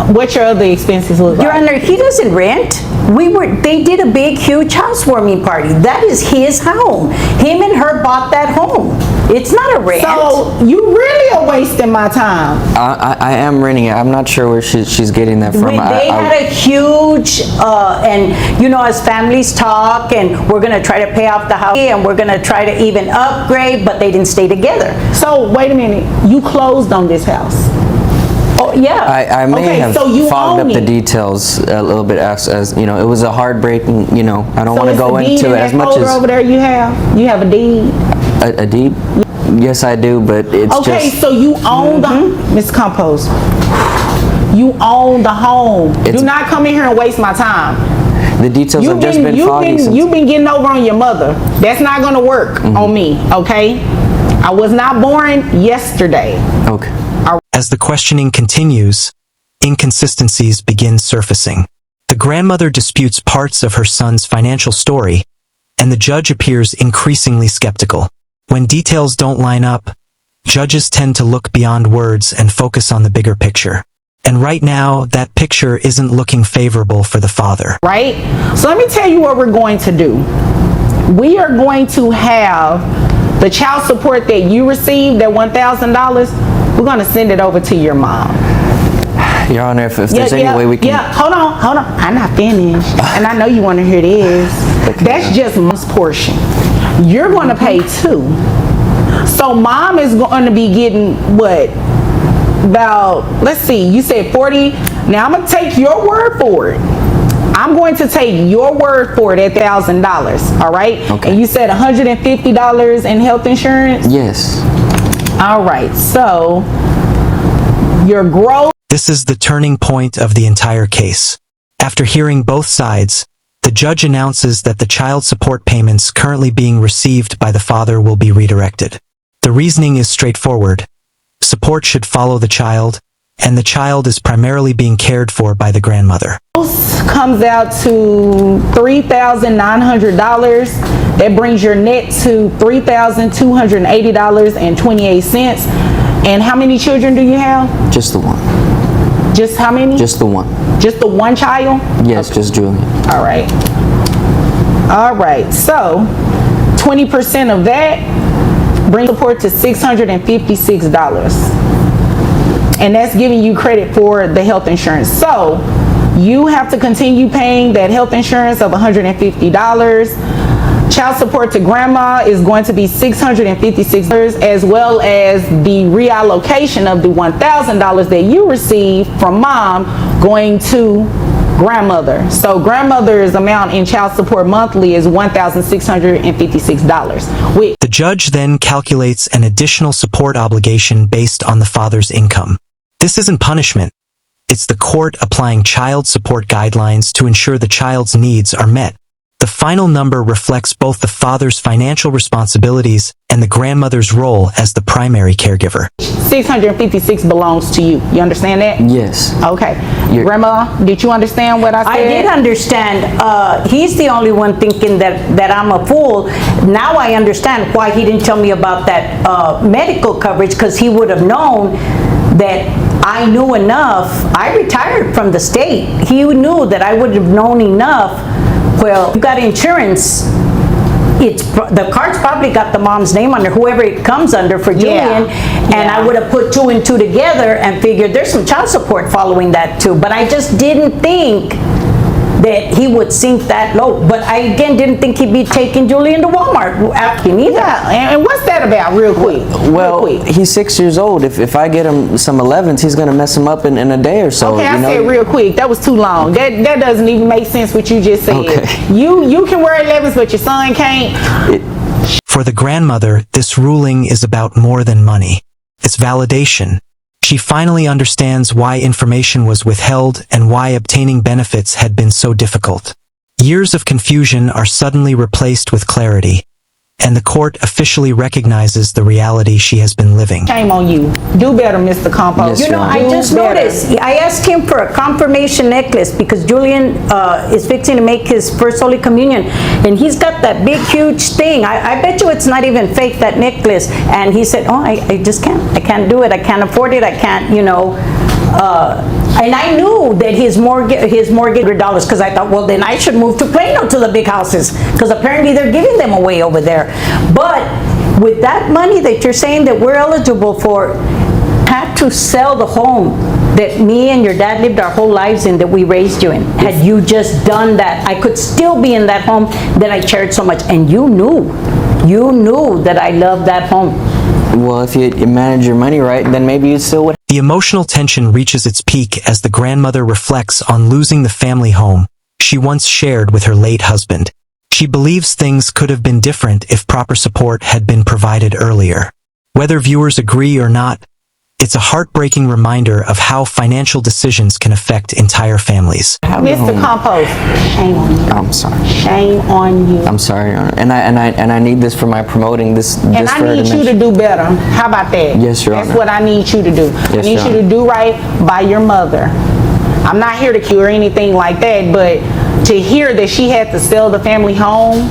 What your other expenses look like? Your Honor, he doesn't rent. They did a big, huge housewarming party. That is his home. Him and her bought that home. It's not a rent. So you really are wasting my time. I am renting it. I'm not sure where she's getting that from. They had a huge, and as families talk, and we're going to try to pay off the house, and we're going to try to even upgrade, but they didn't stay together. So wait a minute, you closed on this house? Oh, yeah. I may have so you fogged own up the it. details a little bit as it was a heartbreaking, I don't want to go into it as much as. over there you have a deed? A deed? Yes, I do, but it's just. Okay, so you own the, Ms. Compost, you own the home. Do not come in here and waste my time. The details have just been foggy since. You've been getting over on your mother. That's not going to work on me, okay? I was not born yesterday. Okay. As the questioning continues, inconsistencies begin surfacing. The grandmother disputes parts of her son's financial story, and the judge appears increasingly skeptical. When details don't line up, judges tend to look beyond words and focus on the bigger picture. And right now, that picture isn't looking favorable for the father. Right? So let me tell you what we're going to do. We are going to have the child support that you received, that $1,000, we're going to send it over to your mom. Your Honor, if there's any way we can. Yeah, hold on. I'm not finished. And I know you want to hear this. That's just mom's portion. You're going to pay too. So mom is going to be getting what? About, let's see, you said 40. Now I'm going to take your word for it. I'm going to take your word for it at $1,000, all right? Okay. And you said $150 in health insurance? Yes. All right, so your gross. This is the turning point of the entire case. After hearing both sides, the judge announces that the child support payments currently being received by the father will be redirected. The reasoning is straightforward. Support should follow the child, and the child is primarily being cared for by the grandmother. Comes out to $3,900. That brings your net to $3,280.28. And how many children do you have? Just the one. Just how many? Just the one. Just the one child? Yes, just Julian. All right. All right. So 20% of that brings support to $656. And that's giving you credit for the health insurance. So you have to continue paying that health insurance of $150. Child support to grandma is going to be $656, as well as the reallocation of the $1,000 that you receive from mom going to grandmother. So grandmother's amount in child support monthly is $1,656. The judge then calculates an additional support obligation based on the father's income. This isn't punishment. It's the court applying child support guidelines to ensure the child's needs are met. The final number reflects both the father's financial responsibilities and the grandmother's role as the primary caregiver. $656 belongs to you. You understand that? Yes. Okay. Grandma, did you understand what I said? I did understand. He's the only one thinking that I'm a fool. Now I understand why he didn't tell me about that medical coverage, because he would have known that I knew enough. I retired from the state. He knew that I would have known enough. Well, you got insurance. The card's probably got the mom's name under, whoever it comes under for Julian, and I would have put 2 and 2 together and figured there's some child support following that too. But I just didn't think that he would sink that low. But I again didn't think he'd be taking Julian to Walmart after me either. Yeah, and what's that about, real quick? Well, real quick. he's 6 years old. If I get him some 11s, he's gonna mess him up in a day or so. Okay, I said real quick. That was too long. That doesn't even make sense what you just said. Okay. You can wear 11s, but your son can't. For the grandmother, this ruling is about more than money. It's validation. She finally understands why information was withheld and why obtaining benefits had been so difficult. Years of confusion are suddenly replaced with clarity, and the court officially recognizes the reality she has been living. Shame on you. Do better, Mr. Compost. Yes, You know, Your I Honor. just noticed, I asked him for a confirmation necklace because Julian is fixing to make his first Holy Communion, and he's got that big, huge thing. I bet you it's not even fake, that necklace. And he said, oh, I just can't. I can't do it. I can't afford it. I can't, you know. And I knew that his mortgage $100, because I thought, well, then I should move to Plano to the big houses, because apparently they're giving them away over there. But with that money that you're saying that we're eligible for, had to sell the home that me and your dad lived our whole lives in, that we raised you in. Had you just done that, I could still be in that home that I cherished so much. And you knew that I loved that home. Well, if you manage your money right, then maybe you still would. The emotional tension reaches its peak as the grandmother reflects on losing the family home she once shared with her late husband. She believes things could have been different if proper support had been provided earlier. Whether viewers agree or not, it's a heartbreaking reminder of how financial decisions can affect entire families. Mr. Compost, shame on you. I'm sorry. Shame on you. I'm sorry, Your Honor. And I need this for my promoting this. And just I for her need you to mention. do better. How about that? Yes, Your That's Honor. what I need you to do. Yes, I need Your you to Honor. do right by your mother. I'm not here to cure anything like that, but to hear that she had to sell the family home,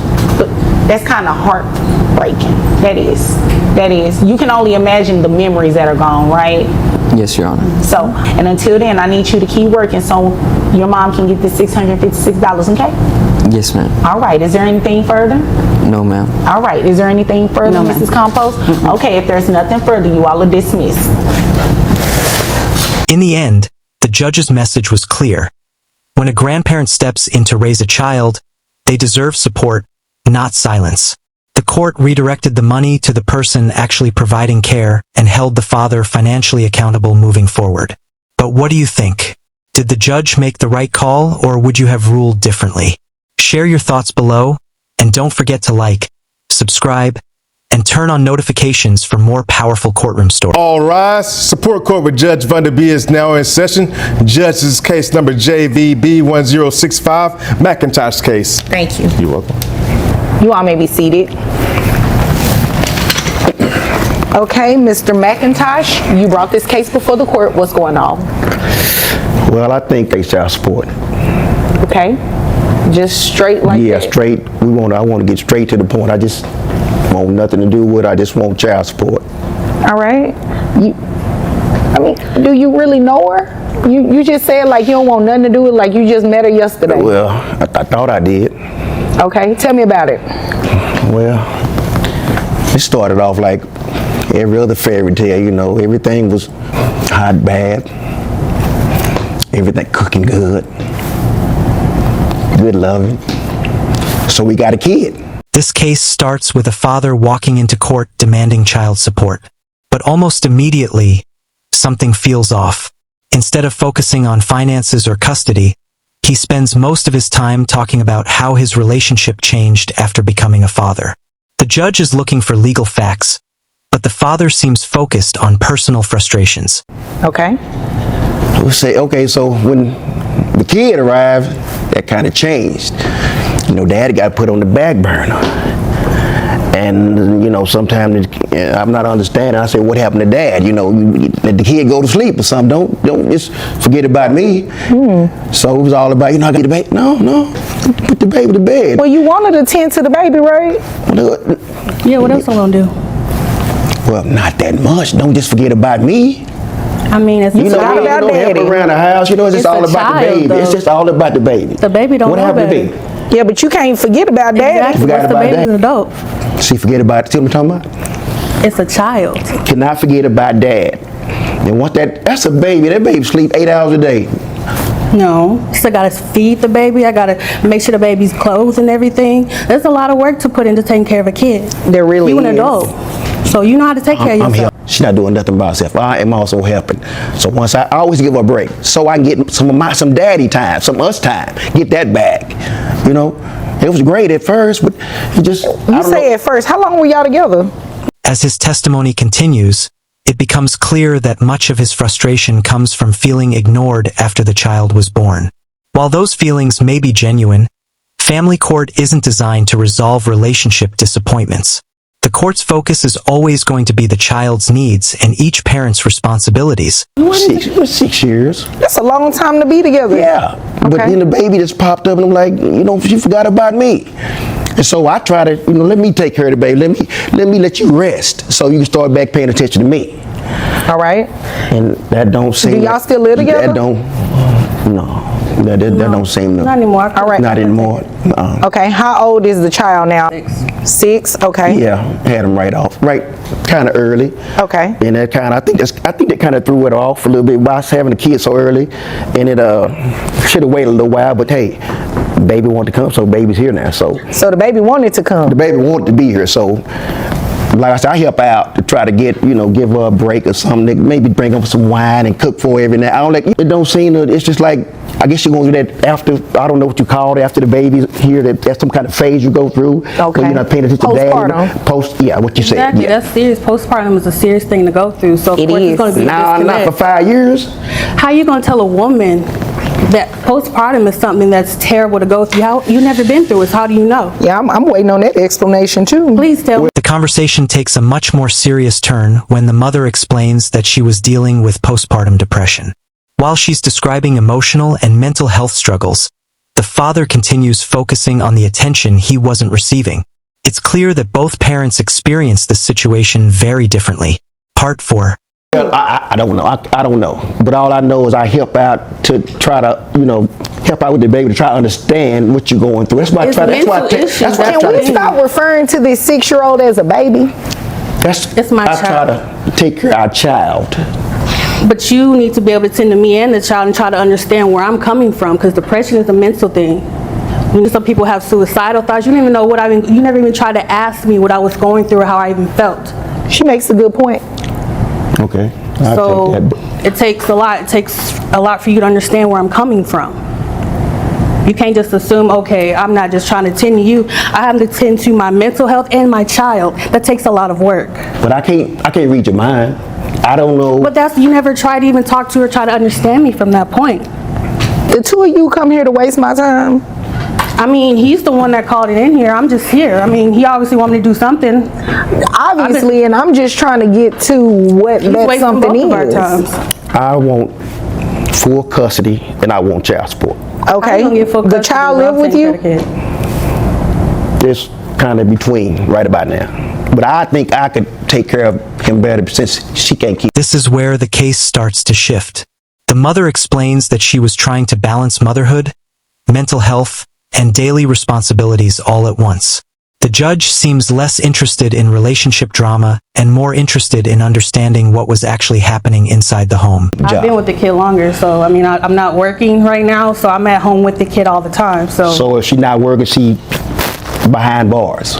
that's kind of heartbreaking. That is. You can only imagine the memories that are gone, right? Yes, Your Honor. So, and until then, I need you to keep working so your mom can get this $656, okay? Yes, ma'am. All right, is there anything further? No, ma'am. All right, is there anything further, No, ma'am. Mrs. Compost? Okay, if there's nothing further, you all are dismissed. In the end, the judge's message was clear. When a grandparent steps in to raise a child, they deserve support, not silence. The court redirected the money to the person actually providing care and held the father financially accountable moving forward. But what do you think? Did the judge make the right call, or would you have ruled differently? Share your thoughts below, and don't forget to like, subscribe, and turn on notifications for more powerful courtroom stories. All rise. Support court with Judge Vonda B is now in session. Judge's case number JVB 1065, McIntosh case. Thank you. You're welcome. You all may be seated. Okay, Mr. McIntosh, you brought this case before the court. What's going on? Well, I think they child support. Okay, just straight like Yeah, that? straight. I want to get straight to the point. I just want nothing to do with it. I just want child support. All right. Do you really know her? You just said like you don't want nothing to do with it, like you just met her yesterday. Well, I thought I did. Okay, tell me about it. Well, it started off like every other fairy tale, you know. Everything was hot, bad. Everything cooking good. Good loving. So we got a kid. This case starts with a father walking into court demanding child support. But almost immediately, something feels off. Instead of focusing on finances or custody, he spends most of his time talking about how his relationship changed after becoming a father. The judge is looking for legal facts, but the father seems focused on personal frustrations. Okay. We'll say, okay, so when the kid arrived, that kind of changed. You know, Dad got put on the back burner. And, you know, sometimes I'm not understanding. I say, what happened to Dad? You know, let the kid go to sleep or something. Don't just forget about me. So it was all about, you know, I got the baby. No, put the baby to bed. Well, you wanted to tend to the baby, right? Yeah, what else I'm gonna do? Well, not that much. Don't just forget about me. I mean, it's You know, all we about don't help daddy. around the house. You know, it's just It's all a about the child, baby. though. It's just all about the baby. The baby don't What know happened to better. baby? Yeah, but you can't forget about daddy. Exactly. Forgot What's the about baby? that. An adult. See, forget about it. See what I'm talking about? It's a child. Cannot forget about Dad. And once that's a baby. That baby sleep 8 hours a day. No, still gotta feed the baby. I gotta make sure the baby's clothes and everything. There's a lot of work to put into taking care of a kid. There really You an is. adult, so you know how to take care of I'm yourself. helping. She's not doing nothing by herself. I am also helping. So once I always give her a break, so I can get some daddy time, some us time, get that back. You know, it was great at first, but it just. You say at first, how long were y'all together? As his testimony continues, it becomes clear that much of his frustration comes from feeling ignored after the child was born. While those feelings may be genuine, family court isn't designed to resolve relationship disappointments. The court's focus is always going to be the child's needs and each parent's responsibilities. 6 years. That's a long time to be together. Yeah, but then the baby just popped up, and I'm like, you know, she forgot about me. And so I try to, you know, let me take care of the baby. Let me let you rest, so you can start back paying attention to me. All right. And that don't seem. Do y'all still live together? That don't. No. That don't seem to. Not anymore. All right. Not anymore. No. Okay. How old is the child now? 6. Okay. Yeah, had him right off, right, kind of early. Okay. And that kind of, I think that kind of threw it off a little bit by us having a kid so early, and it should have waited a little while. But hey, baby wanted to come, so baby's here now. So the baby wanted to come. The baby wanted to be here, so. Like I said, I help out to try to get, you know, give her a break or something. Maybe bring up some wine and cook for her every night. I don't like. It don't seem to. It's just like, I guess you're gonna do that after. I don't know what you call it, after the baby's here. That's some kind of phase you go through. Okay. When you're not paying attention to Postpartum. Yeah, what you said. Exactly. Yeah. That's serious. Postpartum is a serious thing to go through. So of course it's going to be a Not disconnect. for 5 years. How you going to tell a woman that postpartum is something that's terrible to go through? How you never been through it? How do you know? Yeah, I'm waiting on that explanation too. Please tell me. The conversation takes a much more serious turn when the mother explains that she was dealing with postpartum depression. While she's describing emotional and mental health struggles, the father continues focusing on the attention he wasn't receiving. It's clear that both parents experienced this situation very differently. Part 4. Well, I don't know. I don't know. But all I know is I help out to try to, you know, help out with the baby to try to understand what you're going through. That's why I try. That's why I Can try we to. stop referring to this 6-year-old as a baby? It's my I try to take care of our child. But you need to be able to tend to me and the child and try to understand where I'm coming from, because depression is a mental thing. You know, some people have suicidal thoughts. You don't even know what you never even tried to ask me what I was going through or how I even felt. She makes a good point. Okay. So it takes a lot. It takes a lot for you to understand where I'm coming from. You can't just assume, okay, I'm not just trying to tend to you. I have to tend to my mental health and my child. That takes a lot of work. But I can't read your mind. I don't know. But you never tried to even talk to or try to understand me from that point. The two of you come here to waste my time? I mean, he's the one that called it in here. I'm just here. I mean, he obviously wanted me to do something. Obviously, and I'm just trying to get to what that something is. I want full custody and I want child support. Okay. The child live with you? Just kind of between right about now. But I think I could take care of him better since she can't keep. This is where the case starts to shift. The mother explains that she was trying to balance motherhood, mental health, and daily responsibilities all at once. The judge seems less interested in relationship drama and more interested in understanding what was actually happening inside the home. I've been with the kid longer, so I mean, I'm not working right now, so I'm at home with the kid all the time. So if she's not working, she behind bars.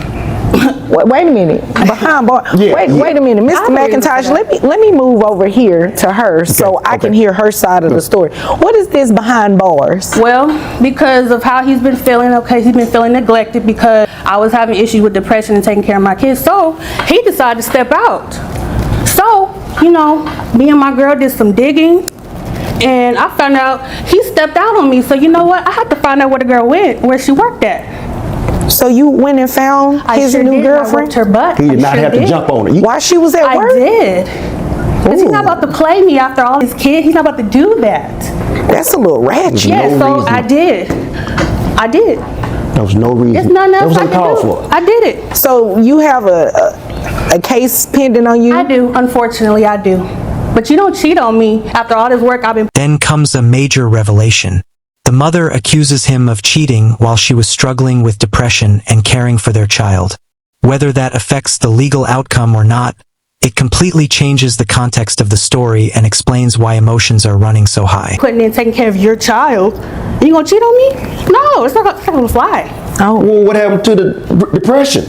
Wait a minute. Behind bars. Yeah, wait a minute, Mr. McIntosh. Let me move over here to her so I can hear her side of the story. What is this behind bars? Well, because of how he's been feeling. Okay, he's been feeling neglected because I was having issues with depression and taking care of my kids. So he decided to step out. So, you know, me and my girl did some digging. And I found out he stepped out on me. So you know what? I had to find out where the girl went, where she worked at. So you went and found his new girlfriend? I her butt. He did not have to jump on her. While she was at work? I did. Because he's not about to play me after all his kids. He's not about to do that. That's a little ratchet. Yeah, so I did. There was no reason. It's nothing else I uncalled could do. for. I did it. So you have a case pending on you? I do. Unfortunately, I do. But you don't cheat on me after all this work I've been. Then comes a major revelation. The mother accuses him of cheating while she was struggling with depression and caring for their child. Whether that affects the legal outcome or not, It completely changes the context of the story and explains why emotions are running so high. Putting in taking care of your child. You gonna cheat on me? No, it's not gonna fly. Oh. Well, what happened to the depression?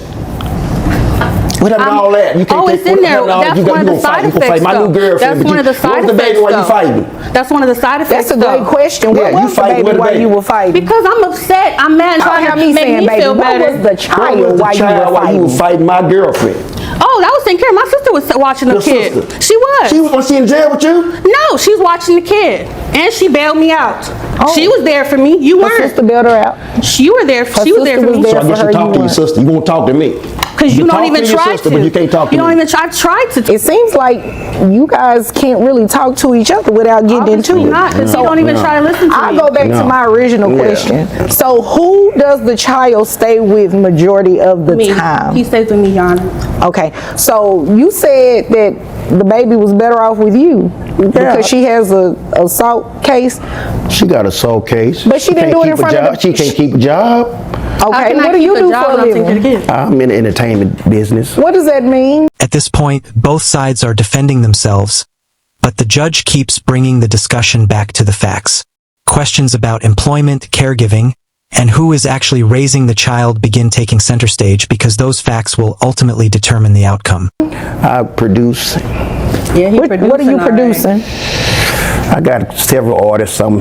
What happened to all that? You can't it's in there. That's one of the side effects. My new girlfriend. That's one of the side effects. What's the baby while you fighting? That's one of the side effects. That's a great question. What was the baby while you were fighting? Because I'm upset. I'm mad. Trying to make me feel better. What was the child while you were fighting my girlfriend? Oh, that was taking care of. My sister was watching the kid. Sister. She was. Was she in jail with you? No, she was watching the kid, and she bailed me out. Oh. She was there for me. You weren't. Her sister bailed her out. You were there. She was there for me. So I guess you talk to your sister. You won't talk to me. Because you don't even try to. But you can't talk to me. You don't even try. I tried to. It seems like you guys can't really talk to each other without getting into it. Not, because you don't even try to listen to me. I'll go back to my original question. So who does the child stay with majority of the time? He stays with me, Your Honor. Okay, so you said that the baby was better off with you because she has a assault case. She got an assault case. But she didn't do it in front of the... She can't keep a job. Okay, what do you do for a living? I'm in the entertainment business. What does that mean? At this point, both sides are defending themselves, but the judge keeps bringing the discussion back to the facts. Questions about employment, caregiving, and who is actually raising the child begin taking center stage because those facts will ultimately determine the outcome. I produce. Yeah, what are you producing? I got several artists I'm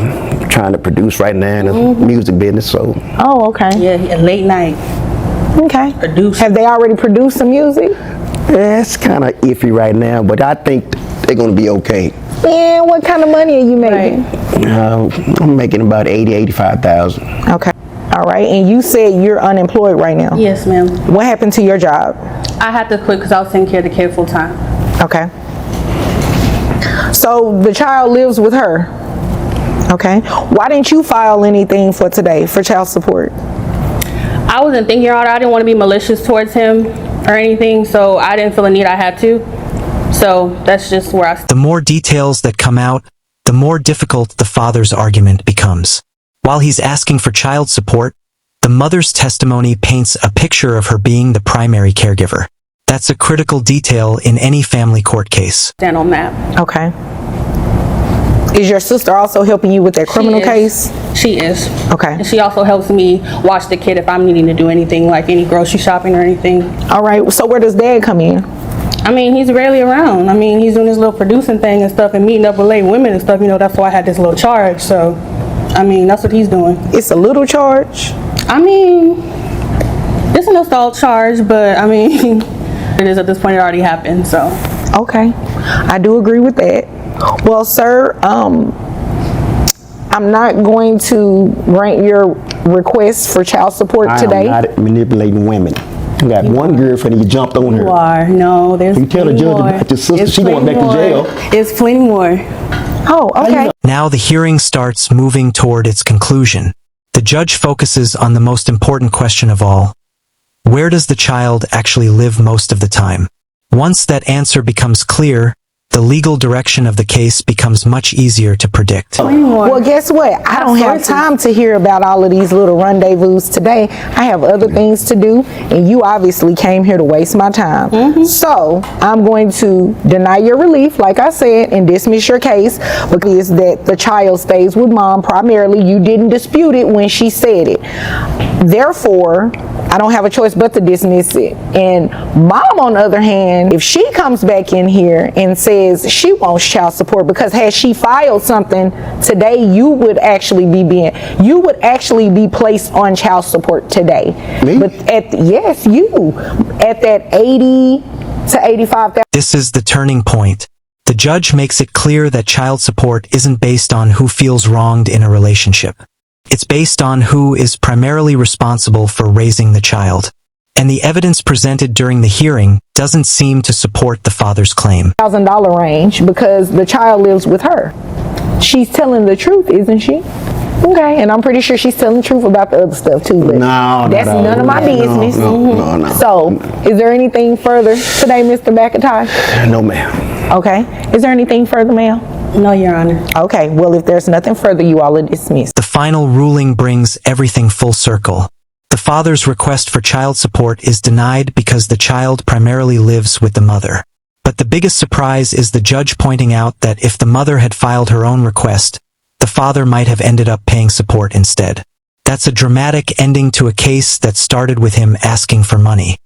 trying to produce right now in the music business. So. Oh, okay. Yeah, late night. Okay. Produce. Have they already produced some music? That's kind of iffy right now, but I think they're going to be okay. And what kind of money are you making? I'm making about $80,000, $85,000. Okay. All right. And you said you're unemployed right now? Yes, ma'am. What happened to your job? I had to quit because I was taking care of the kid full time. Okay. So the child lives with her. Okay. Why didn't you file anything for today for child support? I wasn't thinking about it. I didn't want to be malicious towards him or anything, so I didn't feel a need I had to. So that's just where I... The more details that come out, the more difficult the father's argument becomes. While he's asking for child support, the mother's testimony paints a picture of her being the primary caregiver. That's a critical detail in any family court case. Stand on that. Okay. Is your sister also helping you with that criminal case? She is. Okay. And she also helps me watch the kid if I'm needing to do anything, like any grocery shopping or anything. All right. So where does dad come in? I mean, he's rarely around. I mean, he's doing his little producing thing and stuff and meeting up with late women and stuff. You know, that's why I had this little charge. So, I mean, that's what he's doing. It's a little charge? I mean, it's an assault charge, but I mean, it is at this point. It already happened, so. Okay. I do agree with that. Well, sir, I'm not going to grant your request for child support today. I am not manipulating women. You got one girlfriend and you jumped on her. You are. No, there's You tell the judge about your sister, she going back to jail. It's plenty more. Oh, okay. Now the hearing starts moving toward its conclusion. The judge focuses on the most important question of all. Where does the child actually live most of the time? Once that answer becomes clear, the legal direction of the case becomes much easier to predict. Well, guess what? I don't have time to hear about all of these little rendezvous today. I have other things to do, and you obviously came here to waste my time. So I'm going to deny your relief, like I said, and dismiss your case because that the child stays with mom primarily. You didn't dispute it when she said it. Therefore, I don't have a choice but to dismiss it. And mom, on the other hand, if she comes back in here and says she wants child support, because had she filed something today, you would actually be placed on child support today. Me? But yes, you at that 80 to 85,000. This is the turning point. The judge makes it clear that child support isn't based on who feels wronged in a relationship. It's based on who is primarily responsible for raising the child. And the evidence presented during the hearing doesn't seem to support the father's claim. $1,000 range because the child lives with her. She's telling the truth, isn't she? Okay, and I'm pretty sure she's telling the truth about the other stuff too. But that's none of my business. No. So, is there anything further today, Mr. McIntosh? No, ma'am. Okay. Is there anything further, ma'am? No, Your Honor. Okay, well, if there's nothing further, you all are dismissed. The final ruling brings everything full circle. The father's request for child support is denied because the child primarily lives with the mother. But the biggest surprise is the judge pointing out that if the mother had filed her own request, the father might have ended up paying support instead. That's a dramatic ending to a case that started with him asking for money.